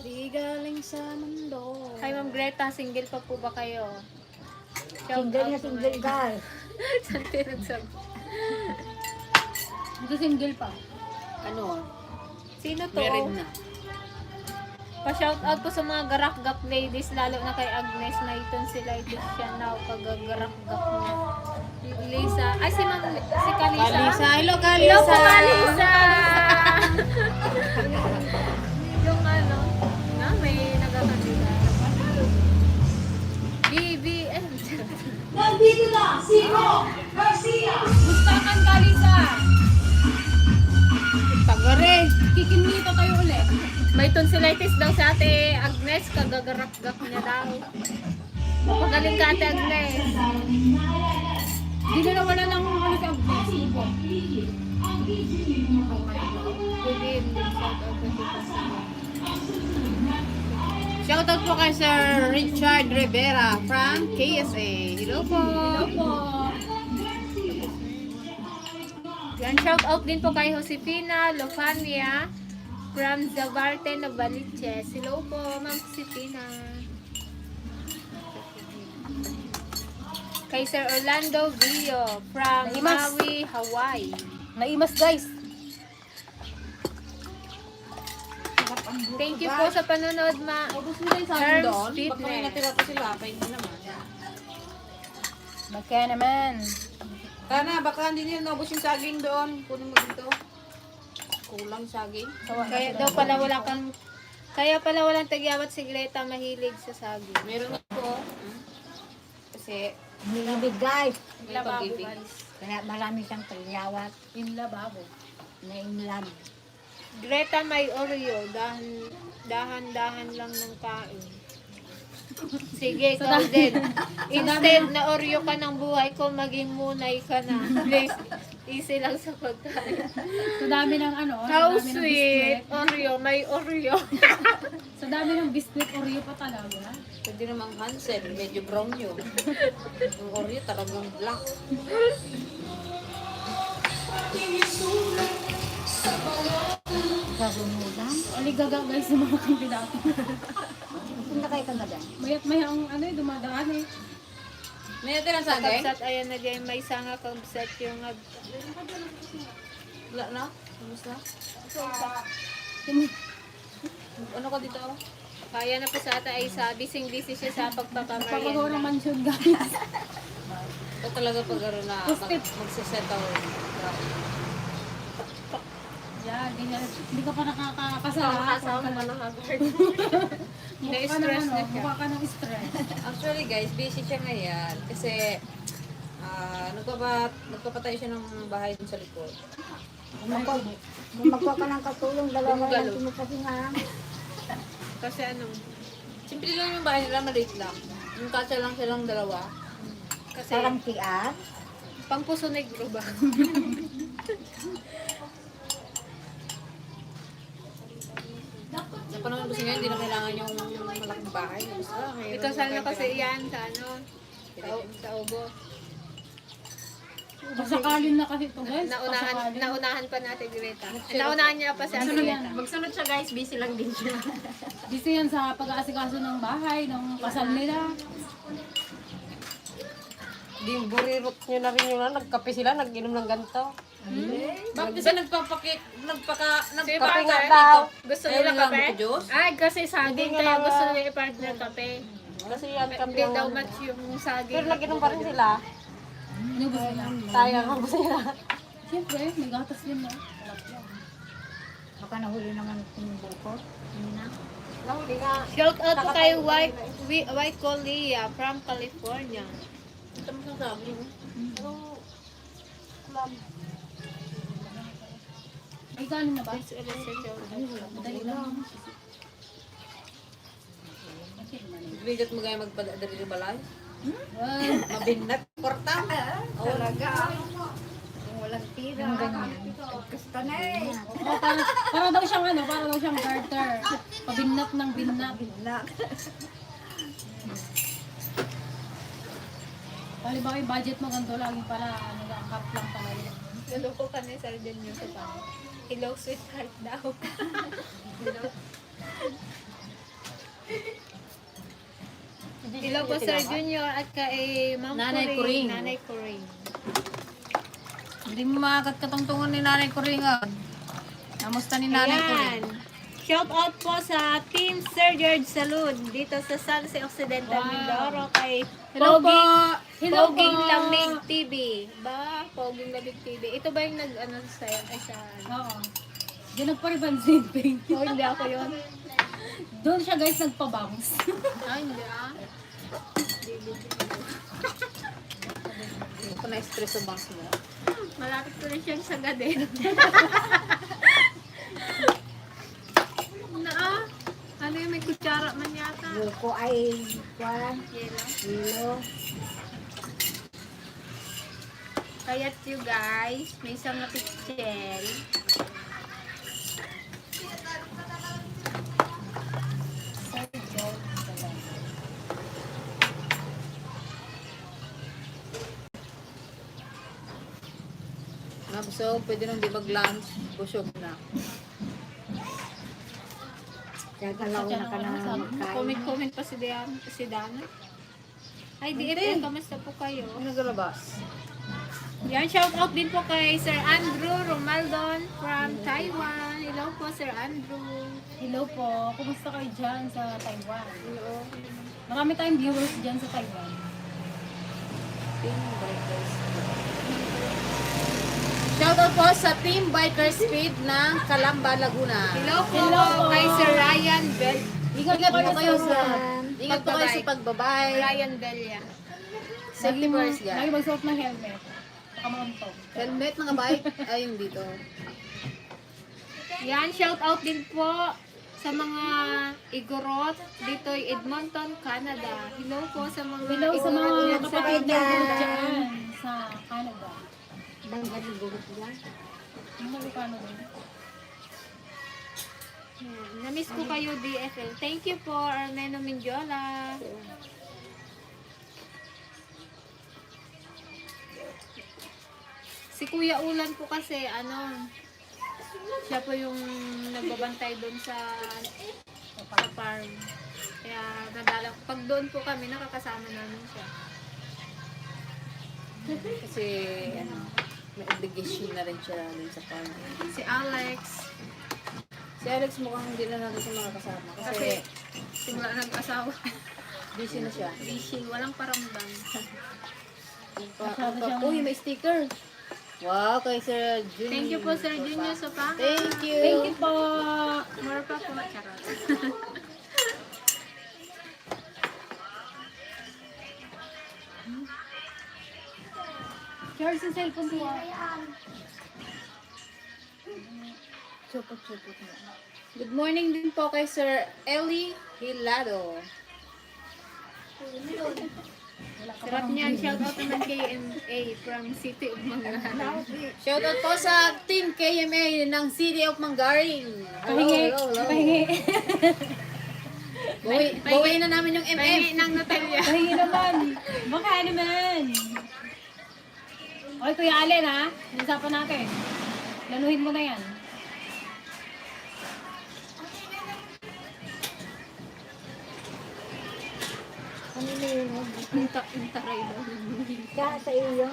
Di galing sa mundo. Hi, Ma'am Greta. Single pa po ba kayo? Shout Single na out po single ngayon. girl. Saan tinagsabi? Ito single pa. Ano? Sino to? Married na. Pa-shout out po sa mga garak-gak ladies, lalo na kay Agnes na iton sila ito siya na kagagarak-gak niya. Lisa. Ay, si Kalisa. Kalisa. Hello, Hello Kalisa. po, Kalisa! Yung ano, na may nagkakandila. BBM. Gustakan Kalisa! Tagare. Kikinita tayo ulit. May tonsillitis daw sa ate Agnes, kagagarak-gak niya daw. Magaling ka, ate Agnes. Hindi na nawala ng ano si Agnes. Ibo. Shoutout po kay kay Sir Richard Rivera from KSA. Hello po. Hello po. Yan, shout out din po kay Josefina Lofania from Zavarte, Novaliches. Hello po, Ma'am Josefina. Kay Sir Orlando Vio from Naimas. Maui, Hawaii. Naimas guys. Thank you po sa panonood, Ma. Ubus mo din sa akin Herms doon. Pag may Fitness. natira pa sila, pahingi naman. Magkaya naman. Kana, baka hindi nyo naubos yung saging doon. Kunin mo dito. Kulang saging. Kaya daw pala wala kang kaya pala walang tagyawat si Greta, mahilig sa saging. Meron ako. Kasi, Nilibig guys. may Lababo, pag-ibig. guys. Kaya marami siyang tagyawat In lababo. na inlove. Greta may Oreo, dahan-dahan lang ng kain. Sige, ikaw din. Instead na Oreo ka ng buhay ko, maging munay ka na. Please, easy lang sa pagkain. Sa dami ng ano, How sa dami ng sweet! biscuit. Oreo, may Oreo. Sa dami ng biscuit, Oreo pa talaga. Pwede namang Hansel, medyo brown yun. Yung Oreo talagang black. Sasunod Aligaga guys yung mga kandidato. Punta kayo kagadan. Mayat may ang ano dumadaan eh. May natira saging? Kabsat, ayan na dyan, may sanga kabsat yung Wala na? Ubus na? Ano ka dito? kaya na po sa ata ay sa busy siya sa Papagawa ng pagpapamarienda. mansion guys. Ito talaga pag ano na Post-it. magsisettle. Yan, hindi ka pa nakakasala. Kasama ka ng haggard. Mukha ka ng Na-stress ano, na siya. mukha ka ng stress. Actually guys, busy siya ngayon kasi nagpapatay siya ng bahay dun sa likod. Magkuha ka ng katulong, dalawa Galo. lang kasi nga. Kasi ano, Simple lang yung bahay nila, maliit lang. Yung kasya lang silang dalawa. kasi Parang tiat. pang puso negro ba? Sa panahon kasi ngayon, hindi na kailangan yung malaking bahay. Basta, mayroon Ikaw sana yung kasi kahit yan sa ano, sa ubo. Masakalin na kasi ito guys. Pasakalin. Naunahan pa natin Greta. Naunahan niya pa si Ate Greta. Magsunod siya guys, busy lang din siya. Busy yan sa pag-aasikaso ng bahay, ng kasal nila. Di burirot nyo na rin yung nagkape sila, nag-inom ng ganito. Bakit kasi Si nagkape nga partner, daw. gusto Ayaw nila nilang kape? buko-juice? Ay, kasi saging kaya gusto nila i-partner kape. Kasi yan kami Hindi yung... daw match yung saging. Pero nag-inom pa rin sila. Inubos nila. Sayang ang sila. Siyempre, may gatas din na. Baka nahuli naman yung bukot. Yun na. Nahuli nga. Shout out po kay White Colia from California. Ito mo sabi. Pero... Ay, kanin na ba? Please ulit sa shout out. Madali lang. Bigat mo gaya magpadadari ng balay. Well, Mabinat. Porta. Talaga. Kung walang tira. Yung ganyan. Gusto na eh. para daw siyang ano, para daw siyang garter. Pabinat ng binat. Bali ba yung budget mo ganito lagi pala, ano lang, cup lang pala yun. Naloko ka na sa dyan yung sa pang. Hello, sweetheart daw. Hello. Hello po, Sir Junior, at kay Ma'am Nanay Coring. Coring. Nanay Coring. Hindi mo makakat katungtungan ni Nanay Coringan. Namusta ni Nanay Coring? Ayan. Shout out po sa Team Sir George Salud dito sa San Jose Occidental, Mindoro kay Hello po! Hello Poging po! Lamig TV. Ba? Poging Lamig TV. Ito ba yung nag-ano sa'yo? Ay, sa Oo. Diyan nagparibansin, pink. Oh, hindi ako yun. Doon siya guys nagpa-bounce. Ay, hindi ah. Hindi ko na-stress sa bangs mo. Malapit ko na siyang sagadin. Na ah. Ano yung may kutsara man yata? Buko ay kwan. Yellow. Hilo. Kaya't you guys, may isang pichel. Mabso, pwede nung di mag-lunch. Busog na. Kaya galaw na ka na magkain. Comment pa si Dana. Hi DFL, kamusta po kayo? Ano nagalabas? Yan, shout out din po kay Sir Andrew Romaldon from Taiwan. Hello po, Sir Andrew. Hello po, kumusta kayo dyan sa Taiwan? Hello. Marami tayong viewers dyan sa Taiwan. Shoutout po sa Team Biker Speed ng Calamba, Laguna. Hello po, Hello po. kay Sir Ryan Bell. Ingat po kayo sa pagbabay. Ryan Belia. Safety first, Lagi guys. magsuot ng helmet. Baka makamtog. Helmet mga bike. Ay, yung dito. Yan, shout out din po sa mga Igorot dito Edmonton, Canada. Hello po sa mga Hello sa mga Igorot kapatid dyan natin sa dyan sa Canada. Bangga ng buhok nila. Ang Marikano din. Yan, na-miss ko kayo DFL. Thank you po, Armeno Mindiola. Si Kuya Ulan po kasi, siya po yung nagbabantay doon sa farm. Kaya pag doon po kami, nakakasama namin siya. Kasi, ano, may obligation na rin siya dun sa farm. Si Alex, Si Alex mukhang hindi na natin siya makakasama. Kasi, kasi simula nag-asawa, busy na siya. busy, walang paramdam. Uy, may sticker. Wow, kay Sir Junior. Thank you po Sir Junior sa pang. Thank you. Thank you po. More pa po. Charot. Charles yung cellphone ko. Supot-supot mo. Good morning din po kay Sir Eli Hilado. Sarap niyan. Shout out naman kay MA from City of Mangalan. Shoutout po sa Team KMA ng City of Mangarin. Pahingi. Pahingi. Bawiin na namin yung MM. Pahingi ng Natalia. Pahingi naman. Baka naman. Okay, Kuya Allen ha. Usapan natin. Lanuhin mo na yan. Ano na yun? Taray daw. Kaya sa iyo.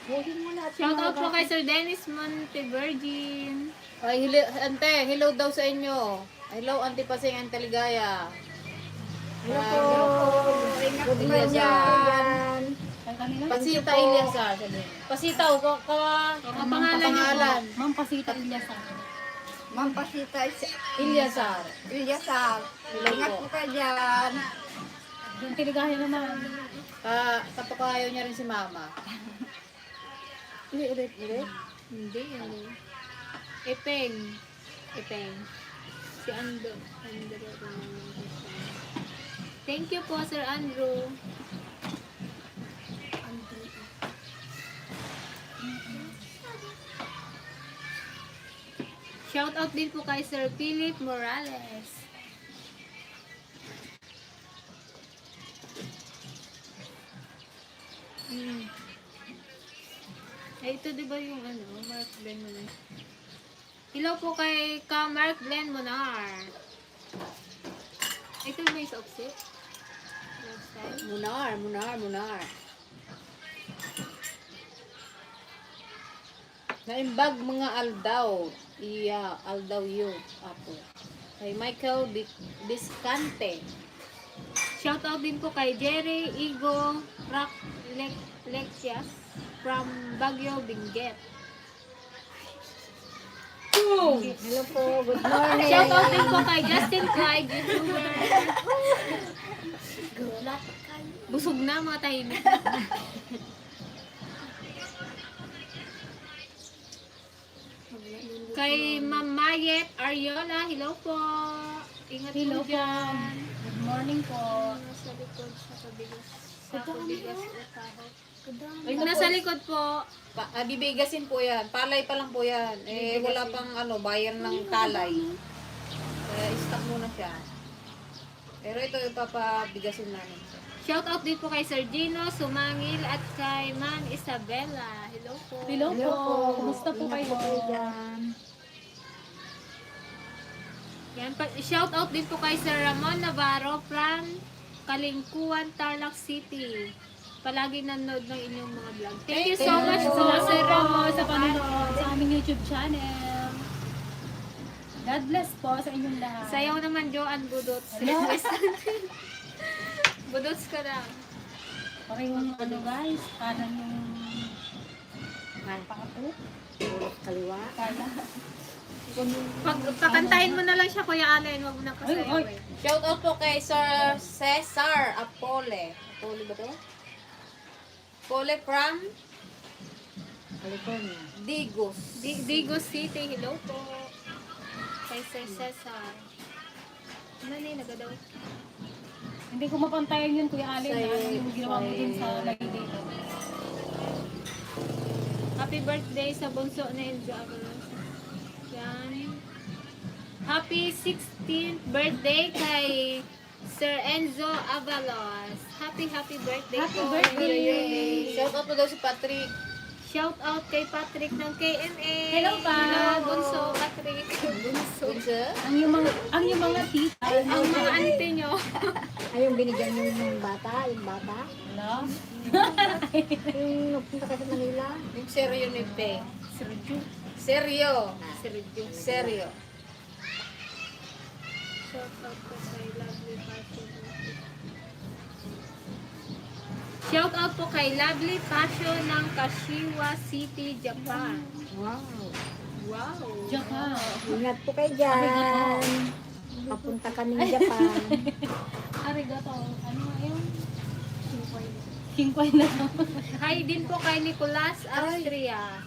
Buhin mo na. Shout out po kay Sir Dennis Montevirgin. Ay, ante, hello daw sa inyo. Hello, Auntie Pasing, Auntie Ligaya. Hello po. Ingat Good po morning dyan. Ang kanila. Pasita Ilyasar. Pasita, Kapangalan niyo po. Ma'am Pasita Ilyasa. Ma'am Pasita Ilyasar. Ilyasar. Hello Ingat po. po ka dyan. Yung tiligahin naman. Kapakayo niya rin si Mama. Ulit. Hindi, Epeng. Si Andrew. Thank you po, Sir Andrew. Shout out din po kay Sir Philip Morales. Ay, ito di ba yung Mark Glenn Monar? Hello po kay Mark Glenn Monar. Ito ba yung sa offset? Lifestyle? Munar. Naimbag mga aldaw. Iya, aldaw yun. Apo. Kay Michael Biscante. Shout out din po kay Jerry Igo Lexias from Baguio, Benguet. Hello po. Good morning. Shout out din po kay Justin Clyde, YouTuber. Busog na mga tahimik. Kay Ma'am Mayet Ariola, hello po. Ingat Hello po po. dyan. Good morning po. Nasa likod sa pabigas. Sa pabigas o taho. Ay, Nasa likod po. Bibigasin po yan. Palay pa lang po yan. Wala pang bayan ng talay. Kaya stop muna siya. Pero ito ipapabigasin namin. Shout out din po kay Sir Gino Sumangil at kay Ma'am Isabella. Hello po. Hello po. Kumusta po Ingat kayo? po dyan. Yan, shout out din po kay Sir Ramon Navarro from Kalingkuan, Tarlac City. Palagi nanonood ng inyong mga vlog. Thank you so much po, Sir Ramon, sa panonood sa aming YouTube channel. God bless po sa inyong lahat. Sayaw naman, Joanne Budots. Hello. Budots ka na. Parang ano guys, kanan yung pakapo. Kaliwa. Kala. Pakantahin mo na lang siya, Kuya Allen. Huwag mo nang Ay, kasayaw ay. eh. Shout out po kay Sir Cesar Apole. Apole ba to? Apole from California. Digos. Digo City, hello po. Kay Sir Cesar. Ano na nagadaw? Hindi ko mapantayan yun, Kuya Allen. Yung ginawa mo din sa lady. Happy birthday sa bunso na Enzo Avalos. Yan. Happy 16th birthday kay Sir Enzo Avalos. Happy birthday Happy po. birthday. Shout out po daw si Patrick. Shout out kay Patrick ng KNA. Hello, Pa. Hello, bunso Patrick. Bunso. Bunso. Ang yung mga tita. Ang mga auntie nyo. Ay, yung binigyan niyo yung bata, Hello? Yung nagpunta ka sa Manila. Yung seryo ni Pe. Sergio. Seryo. Sergio. Seryo. Shout out po kay Lovely Passion. Shout out po kay Lovely Passion ng Kashiwa City, Japan. Wow. Wow. Japan. Ingat po kayo dyan. Papunta kami ng Japan. Arigato. Ano nga yun? Kingkway na to. Hi din po kay Nicolas Austria.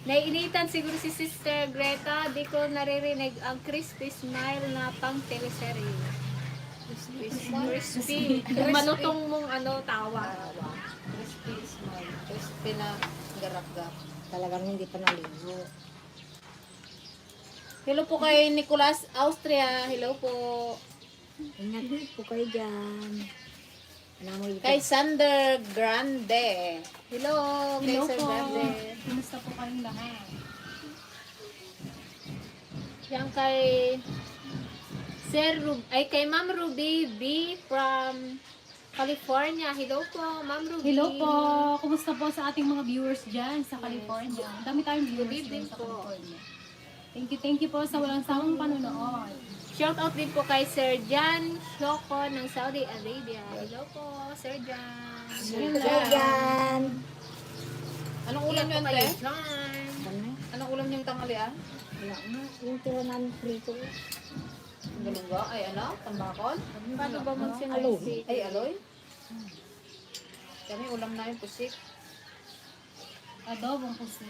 Naiinitan siguro si Sister Greta, di ko naririnig ang crispy smile na pang teleserye. Crispy. Yung malutong mong tawa. Crispy smile. Crispy na garap-gap. Talagang hindi pa naligo. Hello po kay Nicolas Austria. Hello po. Ingat po kayo dyan. Namoy Kay Sander Grande. Hello, kay Hello Sir po. Grande. Kumusta po kayong lahat? Yan kay kay Ma'am Ruby B from California. Hello po, Ma'am Ruby. Hello po. Kumusta po sa ating mga viewers dyan sa California? Ang dami tayong viewers Good evening dyan sa po. California. Thank you po sa walang sawang panonood. Shout out din po kay Sir Jan Shoko ng Saudi Arabia. Hello po, Sir Jan. Kayo dyan. Anong ulam Ilan niyo, po kayo Ante? dyan? Ano? Anong ulam niyong tanghalian? Wala na. Yung tira namin prito. Galungga? Ay ano? Tambakol? Paano ba Aloy. magsinusik? Ay aloy? Kami ulam namin pusik. Adobong pusi.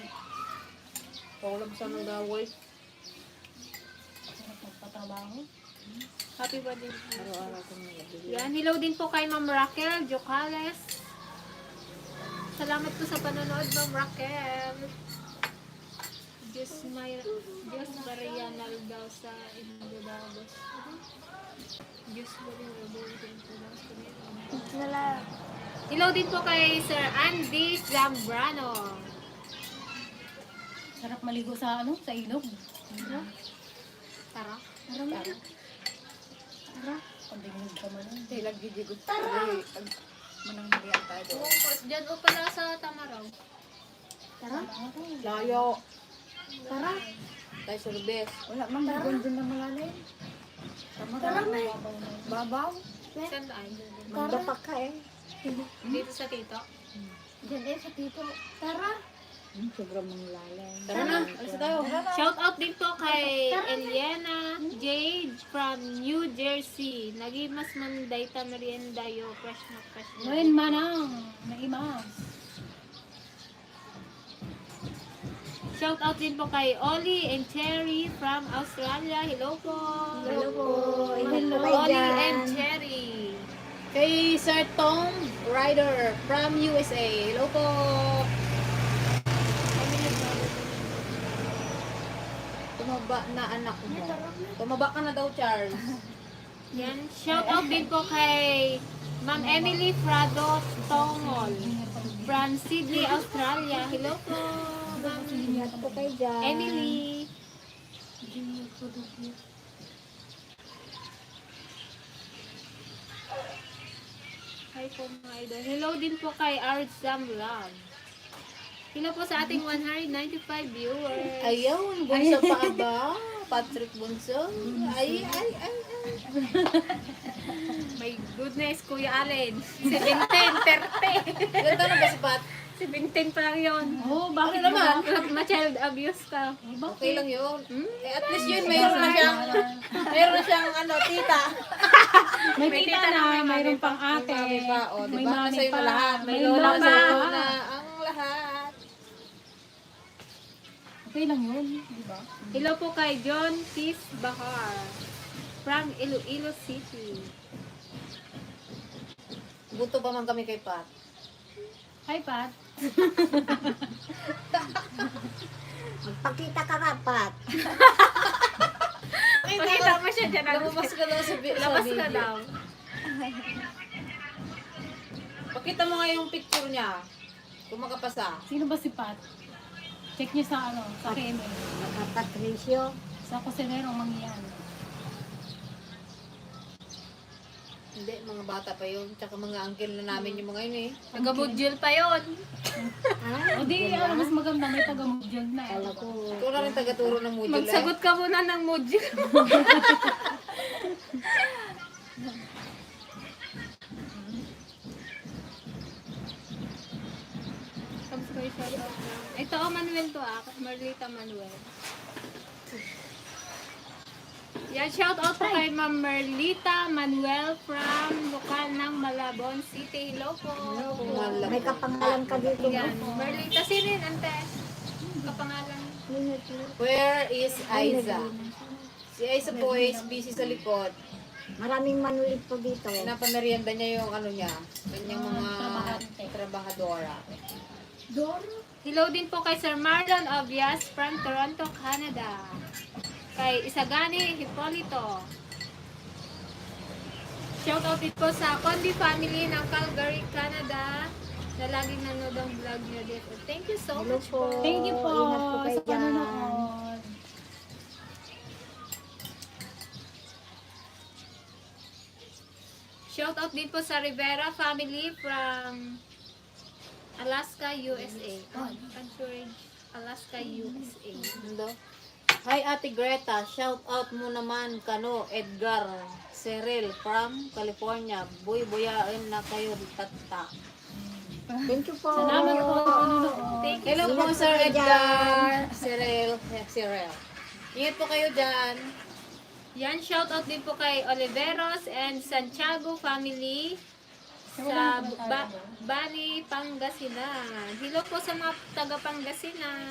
Paulam sa mga dawoy. Magpatrabaho. Happy birthday. Araw-araw ko nilagay. Yan, hello din po kay Ma'am Raquel Jocales. Salamat po sa panonood, Ma'am Raquel. Diyos Marianal daw sa Indodagos. Diyos Marianal daw. Hello din po kay Sir Andy Zambrano. Sarap maligo sa sa ilog. Tara. Pagdinig ka man. Ay, lagdidigot. Ay, manang malian tayo doon. Diyan o pala sa Tamaraw. Layo. Tara. Tayo sa Rubes. Wala mang gagawin dyan na malalim. Tara na. Babaw. Saan tayo? Magdapak ka eh. Dito sa Tito. Diyan sa tito. Tara. Sobrang malalim. Tara na. Alis na tayo. Shout out din po kay Eliana Jade from New Jersey. Nagimas man dayta merienda yo fresh na fresh. na. Ngayon manang. Naimas. Shout out din po kay Ollie and Cherry from Australia. Hello po. Hello po. Hello. Ollie and Cherry. Kay Sir Tom Ryder from USA. Hello po. Tumaba na anak mo. Tumaba ka na daw, Charles. Yan. Shout out din po kay Ma'am Emily Prado Tongol from Sydney, Australia. Hello po, Ma'am Ingat po kayo dyan. Emily. Hi po mga idol. Hello din po kay Arzam Vlog. Hello po sa ating 195 viewers. Ayun, bunso pa ba? Patrick Bunso? Ay. My goodness, Kuya Allen. 17, 30. Ganda na ba si Pat? 17 pa lang yun. Oh, bakit Ano naman? Ma-child abuse ka. Okay lang yun. Eh, at least yun, mayroon na siyang tita. May tita na, mayroon pang ate. May mami pa, o, May diba? mami Nasa'yo pa. na lahat. May lola pa. Nasa'yo na ang lahat. Okay lang yun, di ba? Hello po kay John Peace Bahar from Iloilo City. Buto pa man kami kay Pat. Hi, Pat. Magpakita ka rapat. Pakita mo siya dyan. Lumabas ka daw sa Labas ka video. daw. Pakita mo nga yung picture niya. Kung makapasa. Sino ba si Pat? Check niyo sa sa KMA. Patricio. Sa Kusinero, Mangyan. Hindi, mga bata pa yun. Tsaka mga uncle na namin yung mga yun eh. Taga-module pa yun. O di, mas maganda, may taga-module na. Kala ko. Ikaw na rin taga-turo ng module Magsagot ka muna ng module. Ito, Manuel to Marlita Manuel. Yan, shout out po kay Ma'am Merlita Manuel from lokal ng Malabon City. Hello po. May kapangalan ka dito. Yan, Merlita, sino yun, ante? Kapangalan. Where is Aiza? Si Aiza po is busy sa likod. Maraming manulit po dito. Pinapamerienda niya yung niya. Kanyang mga trabahante. trabahadora. Hello din po kay Sir Marlon Obias from Toronto, Canada. Kay Isagani Hipolito. Shout out din po sa Condi family ng Calgary, Canada na laging nanonood ang vlog niyo dito. Thank you so Hello much po. po. Thank you po Ingat po kayo sa dyan. panonood. Shout out din po sa Rivera family from Alaska, USA. Anchorage, Alaska, USA. Ano? Hi Ate Greta, shout out mo naman kano Edgar Cyril from California. Buyain na kayo tata. Thank you po. Salamat po sa panonood. Thank you. Hello po Ingat po Sir kayo Edgar Cyril. Ingat po kayo dyan. Yan, shout out din po kay Oliveros and Santiago family sa Bani, Pangasinan. Hello po sa mga taga Pangasinan.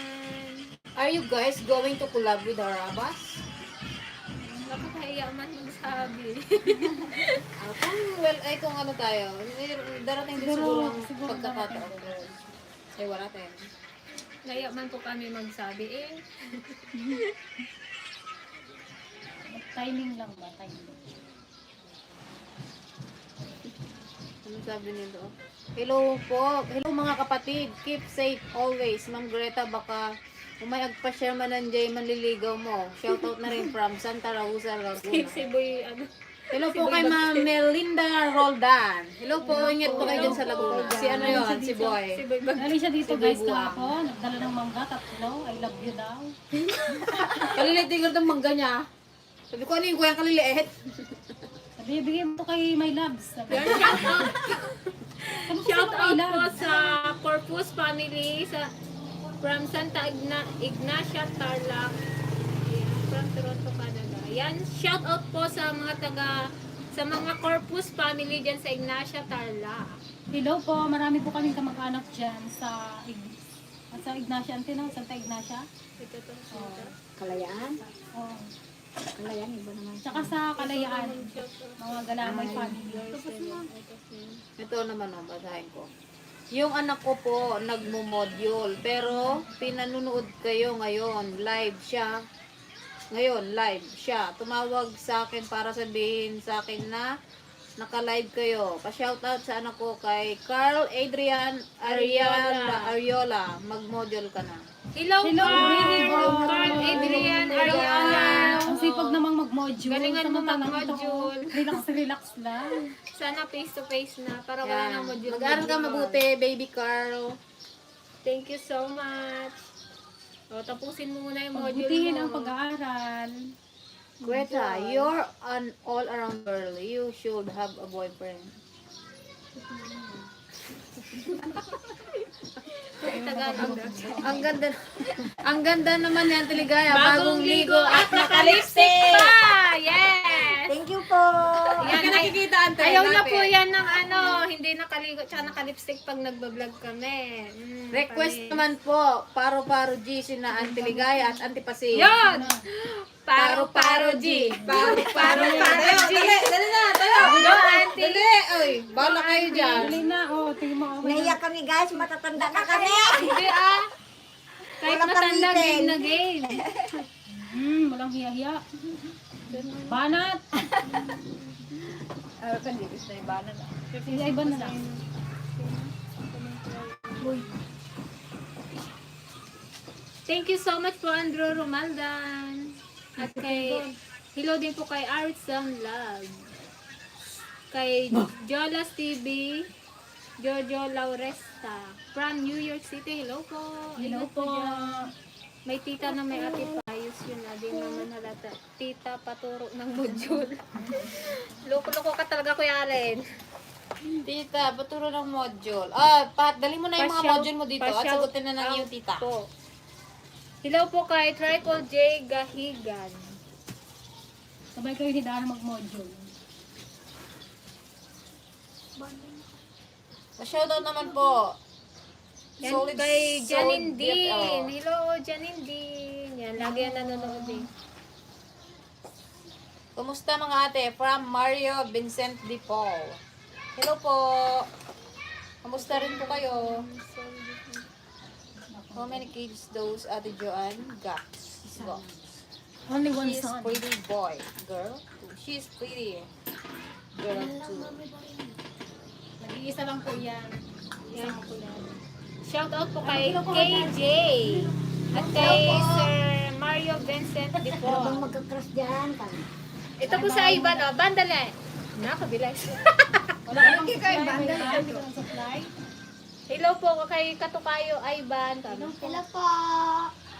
Are you guys going to collab with Arabas? Nakakahiya man magsabi. Kung ano tayo, darating din siguro ang pagkakataon. Ay, wala tayo. Naya man po kami magsabi eh. Timing lang ba? Timing. Ano sabi nito? Hello po. Hello mga kapatid. Keep safe always. Ma'am Greta, baka umayag pa share man nandiyan manliligaw mo. Shoutout na rin from Santa Rosa, Laguna. Si Boy, ano. Hello po kay Ma'am Melinda Roldan. Hello po. Ingat po kayo dyan sa Laguna. Si ano yun? Si Boy. Si Boy Bag. Galing siya dito Si guys Bubuang. kahapon. Nagdala ng mangga, tatlo. I love you daw. Kaliliit din ng mangga niya. Sabi ko, ano yung kuyang kaliliit? Sabi, bigay mo kay my loves. Sabi, Yan, shout out. ano Shout sino out my po loves? sa Corpus family sa from Santa Ignacia, Tarlac. Ayan, from Toronto, Canada. Yan, shout out po sa mga Corpus family diyan sa Ignacia, Tarlac. Hello po, marami po kaming kamag-anak dyan sa Ignacia, Antino, Santa Ignacia. Ito to. Kalayaan. Oh. Kalayaan, iba naman. Tsaka sa Kalayaan, mga Galamay family. Ito naman ang basahin ko. Yung anak ko po nagmo-module pero pinanunood kayo ngayon. Live siya. Ngayon, live siya. Tumawag sa akin para sabihin sa akin na naka-live kayo. Pa-shoutout sa anak ko kay Carl Adrian Ariola. Mag-module ka na. Hello, Carl Adrian Ariana. Ang sipag namang mag-module. Galingan mo Samantalang mag-module. ito, relax lang. Sana face to face na para wala Yan. nang module. Mag-aral ka mabuti, baby Carl. Thank you so much. O, tapusin mo muna yung module Pagbutihin mo. ang pag-aaral. Greta, you're an all-around girl. You should have a boyfriend. Tagalog. Ang ganda naman yan, Tiligaya. Bagong ligo at naka-lipstick pa! Yes! Thank you po. Yan, nakikita, Ante. ayaw na po yan ng hindi nakaligo tsaka naka-lipstick pag nagbablog kami. Request naman po, Paro-Paro G, sina Auntie Ligaya at Auntie Pasi. Yun! Paro-paro G! Paro-paro G! Dali na, tayo! Go, auntie! Dali! Oy, bala kayo dyan. Dali na, tingin mo. Naiyak kami guys, matatanda na kami. Hindi kahit Walang matanda, pamitin. game na game. Walang hiya-hiya. Banat! Kandilis na ibana na. Sige, iba na lang. Thank you so much po, Andrew Romaldan. At hello din po kay Artsan Love. Kay Jolas TV, Jojo Lauresta. From New York City, hello po. Hello Ingat po. dyan. May tita na may ate payos yun na din naman halata. Tita paturo ng module. Loko-loko ka talaga, Kuya Allen. Tita, paturo ng module. Dali mo na yung mga Pa-shout- module mo dito at pa-shout sagutin na ng iyong out tita. po. Hello po kay Triple J Gahigan. Sabay kayo ni Dara mag-module. Pa-shoutout naman po. Yan Solid kay Soul Janine DFL. Din. Hello, Janine Din. Yan, lagi yan nanonood eh. Kumusta mga ate? From Mario Vincent De Paul. Hello po. Kumusta rin po kayo? How many kids those Ate Joanne got? Only one She's son. pretty boy. Girl. She's pretty. Girl too. Nag-iisa lang po yan. Yan. Shout out po kay KJ. At kay Sir Mario Vincent De Habang Paul. magka-crush dyan. Ito po sa Ivan, bandala. Nakabilis. Wala ka bang supply? May hindi ka ng supply? Hello po kay Katukayo Ivan. Hello po.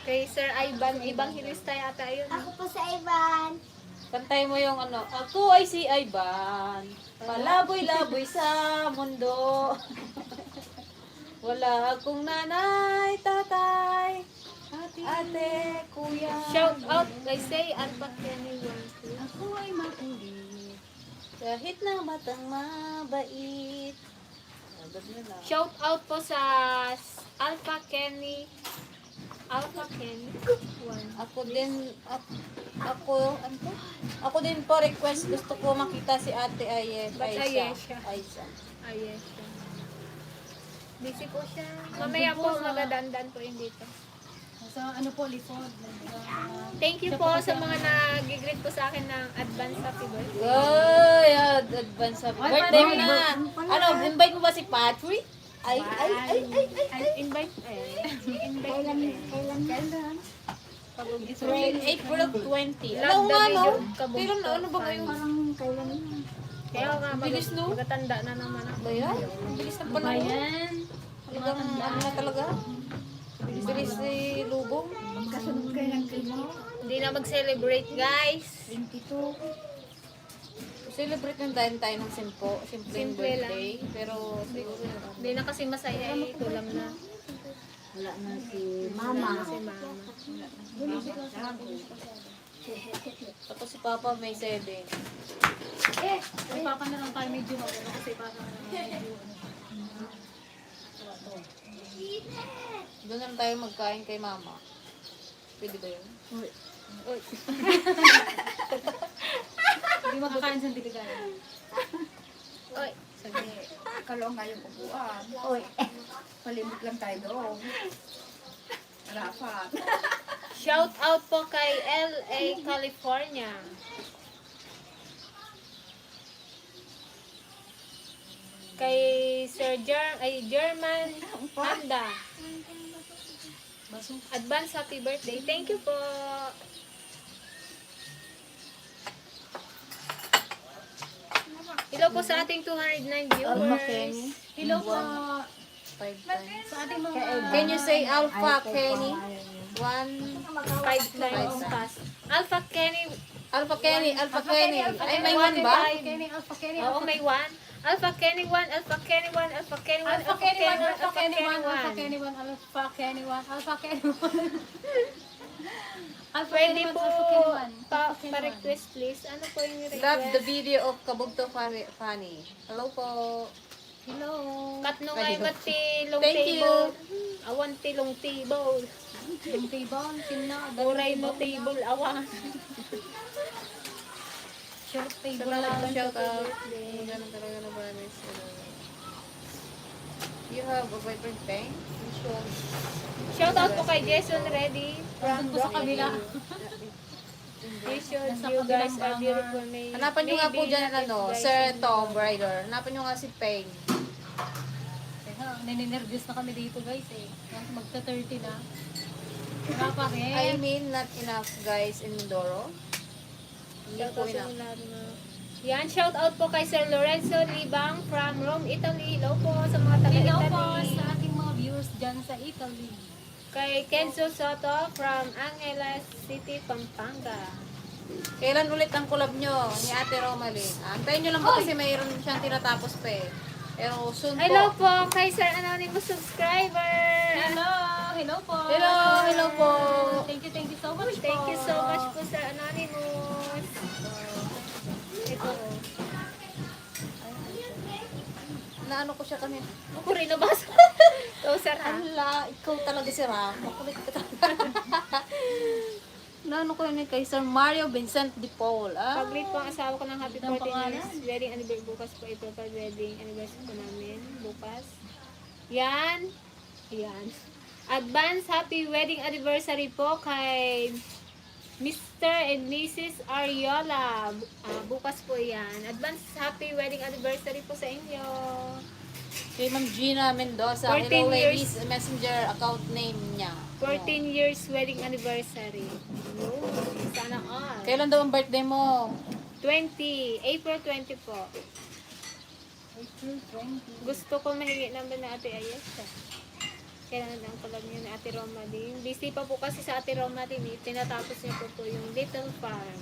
Kay Sir Ivan, Evangelista yata yun. Ako po sa Ivan. Kantay mo yung ano. Ako ay si Ivan. Palaboy-laboy sa mundo. Wala akong nanay, tatay, ate, kuya. Shout out kay Say Alpha Kenny 12. Ako ay makulit. Kahit na matang mabait. Shout out po sa Alpha Kenny. Alpha Kenny 1. Ako din po request, gusto ko makita si Ate Ba't Ayesha? Aisha. Ayes. Busy po siya. Mamaya po magadandan po yun dito. Sa ano po, likod. Thank you po sa mga nag-greet po sa akin ng advance happy birthday. Ay, advance happy Ay, birthday mo Patrick. na. Ano, invite mo ba si Patrick? Ay. Invite Kailan? April 20. Love Ano the nga, no? video, kabog Pero to. ano ba ngayon? Parang kailan na. Kaya nga, Bilis, no? magatanda na naman ako. Ba yan? Ang bilis ng panahon. Ayan. Talagang ano na talaga? Bilis si Lubong. Kasunod kayo ng kilo. Hindi na mag-celebrate, guys. 22. Celebrate ng tayo ng simpleng Simple lang. birthday. Pero siguro Hindi na kasi masaya eh. Kulam na. Wala na si Mama. Si mama. tapos si Papa may 7. May papa na lang tayo medyo magano kasi papa na lang medyo Doon na lang tayo magkain kay Mama. Pwede ba yun? hindi makakain sa tiligayan. Oy. Sabi, kalong nga yung upuan. Oy, palimot lang tayo doon. Rapat. Shout out po kay LA, California. Kay German Handa. Advance happy birthday. Thank you po. Hello po sa ating 209 viewers. Hello po 5 times. sa ating mga... Can you say Alpha Kenny? 1 5 times pass. Alpha Kenny. Alpha Kenny. Ay, may 1 ba? Kenny, Alpha Kenny, Oo, may 1. Alpha Kenny 1, Alpha Kenny 1, Alpha Kenny 1, Alpha Kenny 1, Alpha Kenny 1, Alpha 1. Kenny 1, Alpha Kenny 1, Alpha Kenny 1. Alpha Pwede Kenny 1, po Alpha Kenny 1. pa-request please. Ano po yung Love the request? video of Kabugto Funny. Hello po. Hello. Katno nga yung tilong Thank you. table. Awan tilong table. Yung table, sinna. Buray mo table, awan. Short table Salamat lang. po, shout out. Ganun talaga na promise. You have a boyfriend, Peng? Sure. Shout out po kay Jason Reddy from Doon po sa kabila. Jason, Nasa you guys kabilang are beautiful. Hanapan nyo nga po Maybe dyan not ano, if guys Sir in Tom love. Rider. Hanapan nyo nga si Peng. Teka, naninervyos na kami dito guys eh. Magta-30 na. Wala pa rin. I mean, not enough guys in Mindoro. Hindi Shout po out sa enough. lahat na. Yan, shout out po kay Sir Lorenzo Libang from Rome, Italy. Hello po sa mga Hello po taga-Italy. sa ating mga viewers dyan sa Italy. Kay Kenzo Soto from Angeles City, Pampanga. Kailan ulit ang collab nyo ni Ate Romaline? Antayin nyo lang po kasi mayroon siyang tinatapos pa eh. Pero soon po. Hello po kay Sir Anonymous subscriber. Hello! Hello po! Hello po. Thank you so much po. Thank you so much po Sir Anonymous. Ito. Naano ko siya kanina. Ako rin nabasa. So, Sir ha? Ala, ikaw talaga si Ram. Makulit ka talaga. Naano ko yun kay Sir Mario Vincent de Paul. Pag-greet po ang asawa ko ng happy Ang birthday pangalan? news. Wedding anniversary bukas po ito. Wedding anniversary po namin. Bukas. Yan. Yan. Advance happy wedding anniversary po kay Mr. and Mrs. Ariola. Bukas po yan. Advance happy wedding anniversary po sa inyo. Kay Ma'am Gina Mendoza. 14 Hello years. ladies. Messenger account name niya. 14 years wedding anniversary. Yun. Sana all. Kailan daw ang birthday mo? 20. April 20 po. April 20. Gusto ko mahingi naman na Ate Ayesha. Kailangan ang collab niyo na Ate Romaline. Busy pa po kasi sa Ate Romaline. Tinatapos niya po yung Little Farm.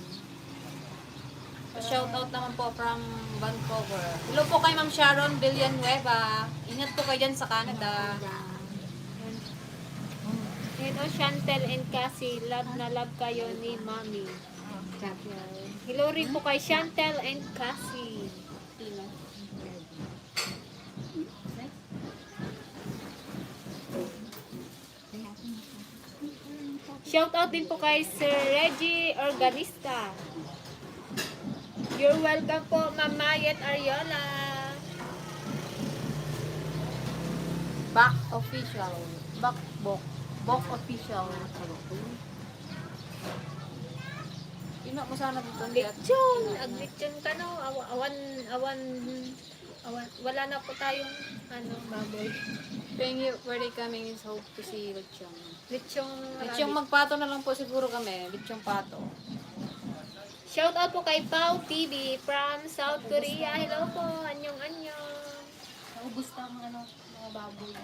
Shout out naman po from Vancouver. Hello po kay Ma'am Sharon Villanueva. Ingat po kayo dyan sa Canada. Yan o, Chantel and Cassie. Love na love kayo ni Mommy. Yan. Hello rin po kay Chantel and Cassie. Shout out din po kay Sir Reggie Organista. You're welcome po, Ma'am Mayet Ariola. Back official. Back book. Book official. Ino mo sana dito ang Lechon! Aglechon ka no? Awan, wala na po tayong baboy. Thank you for the coming is hope to see Lechong. Lechong Lechong magpato na lang po siguro kami. Lechong pato. Shout out po kay Pau TV from South Korea. Hello po, anyong. Naubos na ang mga baboy.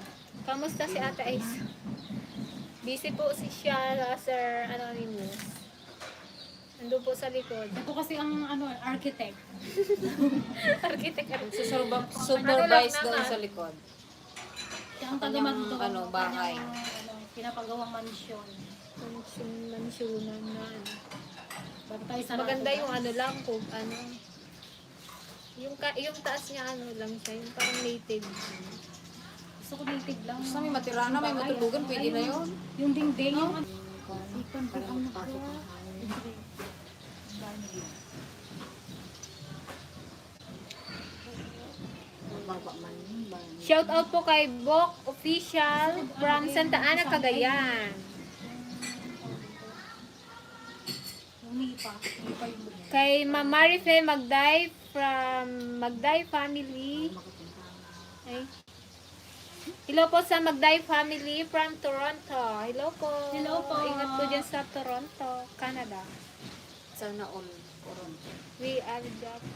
Kamusta si Ate Ace? Busy po siya, Sir Anonymous. Nandun po sa likod. Ito kasi ang architect. Architect. Supervise doon sa likod. Siya ang Kanyang, taga-magagawa bahay. pinapagawang mansyon. Mansyonan na. Bago tayo sa Maganda yung lang kung yung taas niya lang siya, yung parang native. Gusto ko native lang. Gusto may matirana, may matulugan, pwede na yun. Yung dingding, yung Shout out po kay Bok Official from Santa Ana, Cagayan. Umipa. Kay Ma'am Marife Magday from Magday Family. Ay. Hello po sa Magday family from Toronto. Hello po. Hello po. Ingat po dyan sa Toronto, Canada. Sana all. Oron. We are just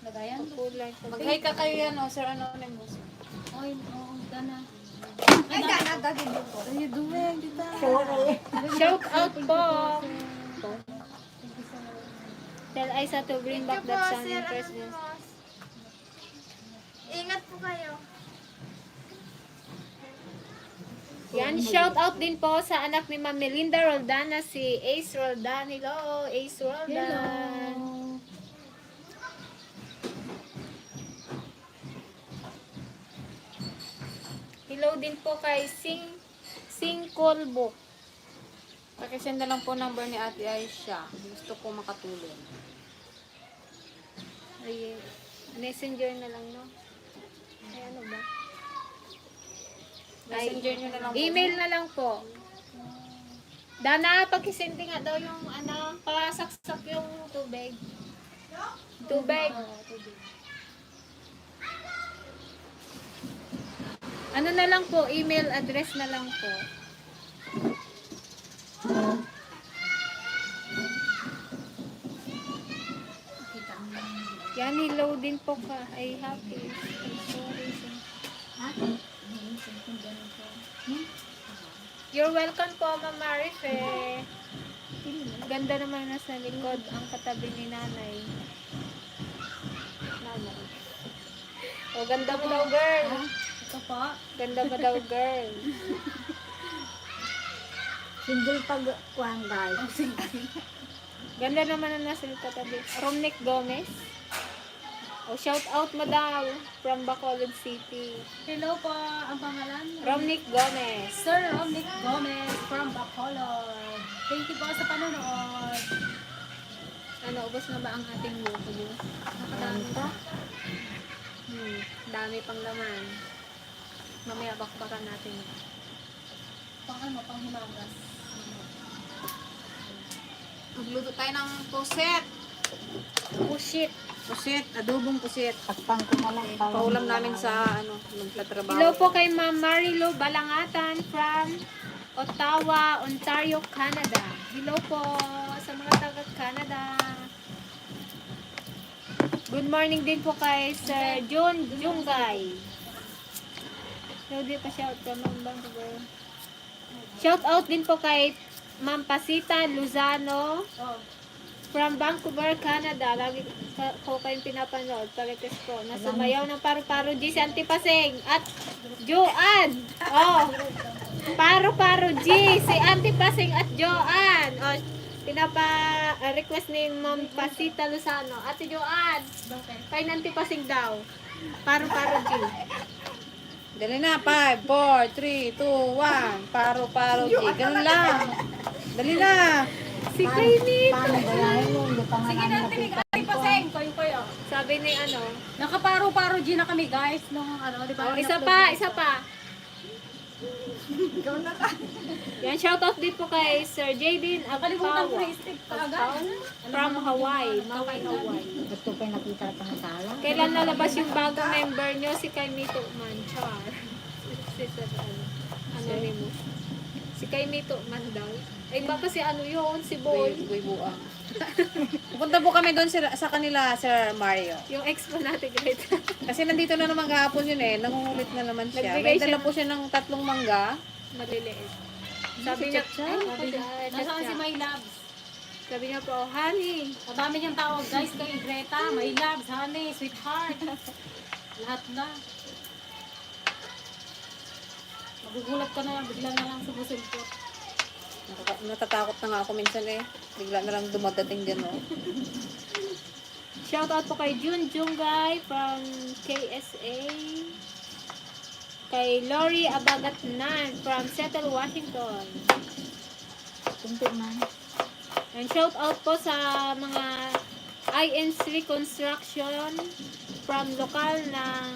Lagayan. popular. Mag-hi ka kayo yan, oh, Sir Anonymous. Oy, oo, gana. Ay, gana, gagawin ko. What are you doing, Tita? Sorry. Shout out po. Tell Isa to bring back that sound in Christmas. Ingat po kayo. Yan, shout out din po sa anak ni Ma'am Melinda Roldan na si Ace Roldan. Hello, Ace Roldan. Hello din po kay Sing Kolbok. Pakisend na lang po number ni Ate Aisha. Gusto ko makatulong. Ay, messenger na lang, no? Ay, ano ba? Messenger nyo na lang po. Email na lang po. Dana, pagkisindi nga daw yung ano, pasaksak yung tubig. Tubig. Ano na lang po, email address na lang po. Yan, hello din po ka. Ay, happy. I'm sorry. You're welcome po, Ma'am Marife. Ganda naman nasa likod ang katabi ni nanay. Nanay. O, ganda mo daw, girl. Ito pa. Ganda mo daw, girl. Single pag kuhan, guys. Ganda naman ang nasa katabi. Romnick Gomez. O, shout out mo daw from Bacolod City. Hello po, ang pangalan? Romnick Gomez. Sir Romnick Gomez from Bacolod. Thank you po sa panonood. Ano, ubos na ba ang ating luto? Nakadami pa. Dami pang laman. Mamaya bakbakan natin. Pang ano, pang himagas. Magluto tayo ng puset. Pushit. Puset, adobong puset. Takpan ko na lang. Paulam namin sa ano, magtatrabaho. Hello po kay Ma'am Marilo Balangatan from Ottawa, Ontario, Canada. Hello po sa mga taga-Canada. Good morning din po kay Sir John Jungay. So, di pa shout ka, Ma'am Vancouver. Shout out din po kay Ma'am Pasita Luzano from Vancouver, Canada. Lagi ko kayong pinapanood. Palitis po. Nasumayaw ng paru-paro G si Auntie Paseng at Joanne. Oh, paru-paro G si Auntie Paseng at Joanne. Oh, pinapa-request ni Ma'am Pasita Luzano. Ate Joanne, kay Auntie Paseng daw. Paru-paro G. Dali na, 5, 4, 3, 2, 1. Paro-paro, G. Ganun lang. Dali na. Si Kainit. Paano galahin mo? Hindi pa nga Sige namin natin, nakita. Ate Paseng. Kayo. Sabi ni ano. Nakaparo-paro G na kami guys. Nung ano, di ba? Oh, isa pa. Yan, shoutout din po kay Sir Jaden Nakalimutan ko Agpawa. na stick pa agad. From Hawaii, Maui, Hawaii. Gusto ko yung nakita at ang sala. Kailan nalabas yung bagong member nyo? Si Kaimito Man. Char. Si Sir Anonymous. Si Kaimito Man daw. Ay, baka si ano yun? Si Boy. Boy buang. Pupunta po kami doon sa kanila, Sir Mario. Yung ex po natin, great. Kasi nandito na naman kahapon yun eh. Nangungulit na naman siya. Nagbigay May dala siya po siya ng 3 mangga. Maliliit. Sabi niya, Nasaan si My Loves? Sabi niya po, honey, Ang dami niyang tawag guys kay Greta. My Loves, honey, sweetheart. Lahat na. Magugulat ka na lang, bigla na lang sumusulpot. Natatakot na nga ako minsan eh. Bigla na lang dumadating dyan oh. shoutout po kay Jun Jungay from KSA. Kay Lori Abagatnan from Seattle, Washington. Tunto man. And shoutout po sa mga IN3 Construction from lokal ng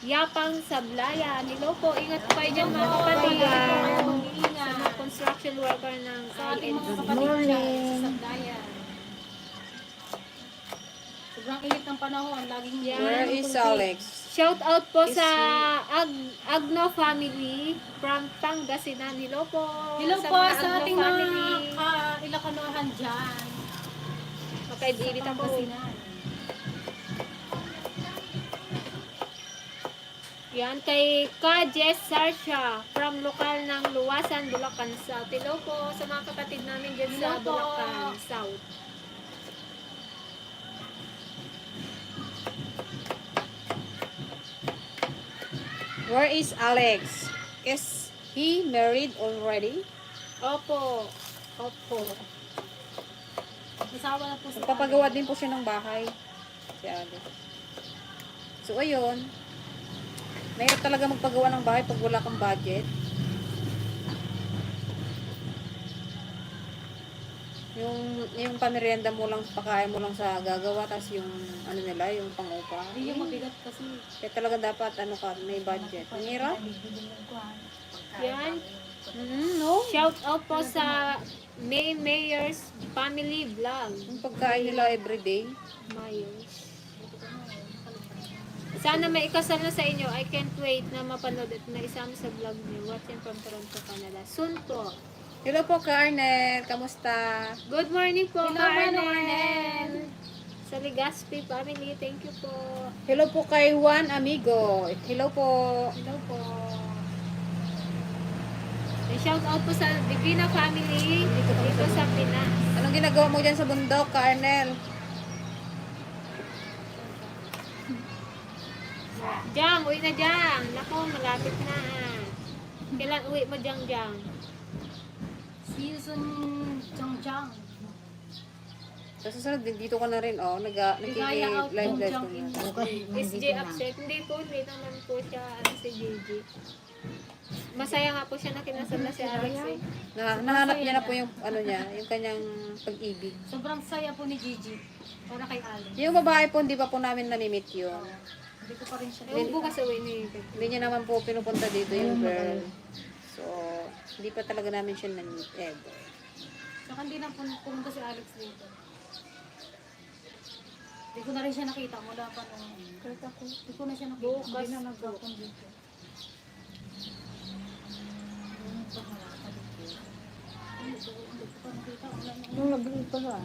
Yapang Sablayan. Hello po, ingat po kayo dyan mga kapatid. Sa mga construction worker ng Sa ating mga IN3. kapatid dyan sa Sablayan. Sobrang init ng panahon. Laging Yan. Where is Alex? Shout out po sa Agno family from Pangasinan. Hello po. Hello po mga sa Agno ating family. mga Ilocanohan dyan. Makaibigit ako. Pangasinan. Yan kay Ka Jess Sarsha from lokal ng Luwasan, Bulacan South. Hello po sa mga kapatid namin dyan sa Hello po. Bulacan South. Where is Alex? Is he married already? Opo. Opo. Masawa na po si Nagpapagawa din po siya ng bahay. Si Alex. So, ayun. Mahirap talaga magpagawa ng bahay pag wala kang budget. Yung pamerienda mo lang, pakain mo lang sa gagawa, tapos yung ano nila, yung pang-upa. Hindi yung mabigat kasi. Kaya talaga dapat ano ka, may budget. Ang hirap. Yan. No? Shout out po sa May Mayors Family Vlog. Yung pagkain nila everyday. Mayors. Sana may ikasal na sa inyo. I can't wait na mapanood at maisama sa vlog niyo. Watching from Toronto, Canada. Soon po. Hello po, Karnet. Kamusta? Good morning po, Hello, Carmen. Carmen. Sa Legaspi family, thank you po. Hello po kay Juan Amigo. Hello po. Hello po. And shout out po sa Divina family dito sa Pinas. Anong ginagawa mo dyan sa bundok, Karnel? Jang, uwi na Jang. Naku, malapit na. Kailan uwi mo Jang Jang? Season Chang. Sa susunod, dito ka na rin, oh. Ligaya out Nag-live ng live Chang ko in. na. SJ upset. Hindi po, hindi naman po siya si Gigi. Masaya nga po siya na kinasal na si Alex eh. Nahanap niya na po yung, ano niya, yung kanyang pag-ibig. Sobrang saya po ni Gigi. Para kay Alex. Yung babae po, hindi pa po namin namimit yun. Hindi ko pa rin siya. Ewan bukas uwi ni Hindi niya naman po pinupunta dito yung girl. So, hindi pa talaga namin siya namimit ever. Saka hindi na pumunta si Alex dito. Hindi ko na rin siya nakita mula pa nung... Hindi ko na siya nakita. Bukas. Hindi na nag-welcome dito. Nung nag-grade pa ka.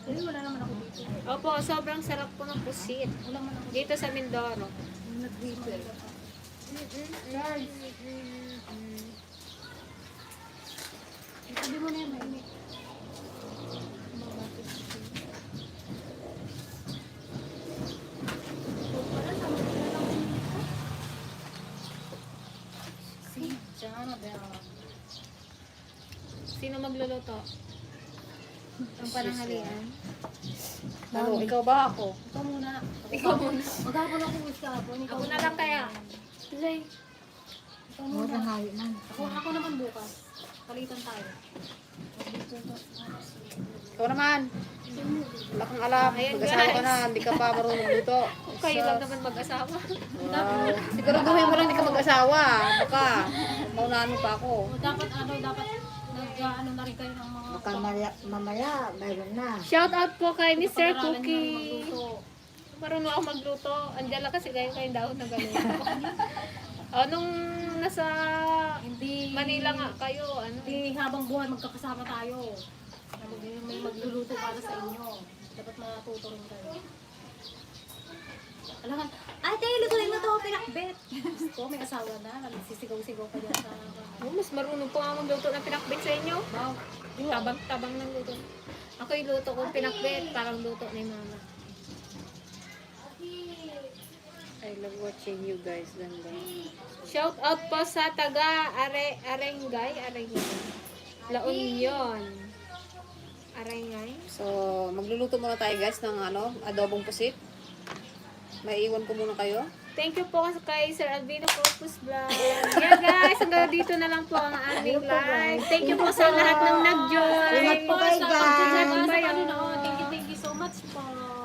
Ay, wala naman ako dito. Opo, sobrang sarap po ng pusit. Wala man ako Dito sa Mindoro. dito. Sabi mo na yan, mainit. Si Janabel. Sino magluluto? Ang pananghalian? Ano, ikaw ba ako? Ikaw muna. Ikaw muna. Maghapon ako with kahapon. Ikaw Ako na lang kaya. Zay. Ikaw Mura muna. nga yun man. Ako naman bukas. Palitan tayo. Ikaw naman. Wala kang alam. Ayan, Mag-asawa ka guys. na. Hindi ka pa marunong luto. Kayo lang naman mag-asawa. Wow. Siguraduhin mo lang hindi ka mag-asawa. Baka, maunahan mo pa ako. O, dapat nag-ano na rin kayo ng mga... Baka mamaya, mayroon na. Shout out po kay Mr. Pag-aralan nyo na rin Cookie. magluto. Marunong ako magluto. Andiyan lang kasi gayon kayong dahon na gano'n. Nung nasa Hindi... Manila nga kayo, Hindi habang buhay magkakasama tayo. May magluluto para sa inyo. Dapat matuto rin kayo. Alam ay tayo lutuin mo to, pinakbet. Gusto, may asawa na. Sisigaw-sigaw pa dyan sa... mas marunong po nga magluto ng pinakbet sa inyo. Wow. Tabang-tabang ng luto. Ako yung luto kong pinakbet, parang luto ni mama. I love watching you guys. Ganda. Shout out po sa taga Arengay. La Union. Arengay. So, magluluto muna tayo guys ng adobong pusit. Maiiwan ko muna kayo. Thank you po kay Sir Albino Corpus Vlog. Yeah guys, hanggang dito na lang po ang aming live. Thank you po sa lahat ng nag-join. Ingat po kayo, guys. Thank you so much po.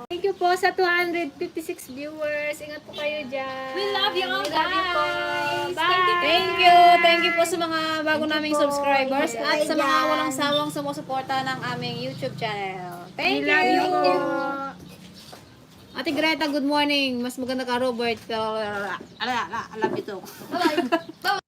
Thank you po sa 256 viewers. Ingat po kayo dyan. We love you all, We love you po. guys. Bye. Thank you! Thank you po sa mga bago naming subscribers at sa mga walang sawang sumusuporta ng aming YouTube channel. Thank We love you you! po. Ate Greta, good morning. Mas maganda ka, Robert. Alam ito. Bye-bye.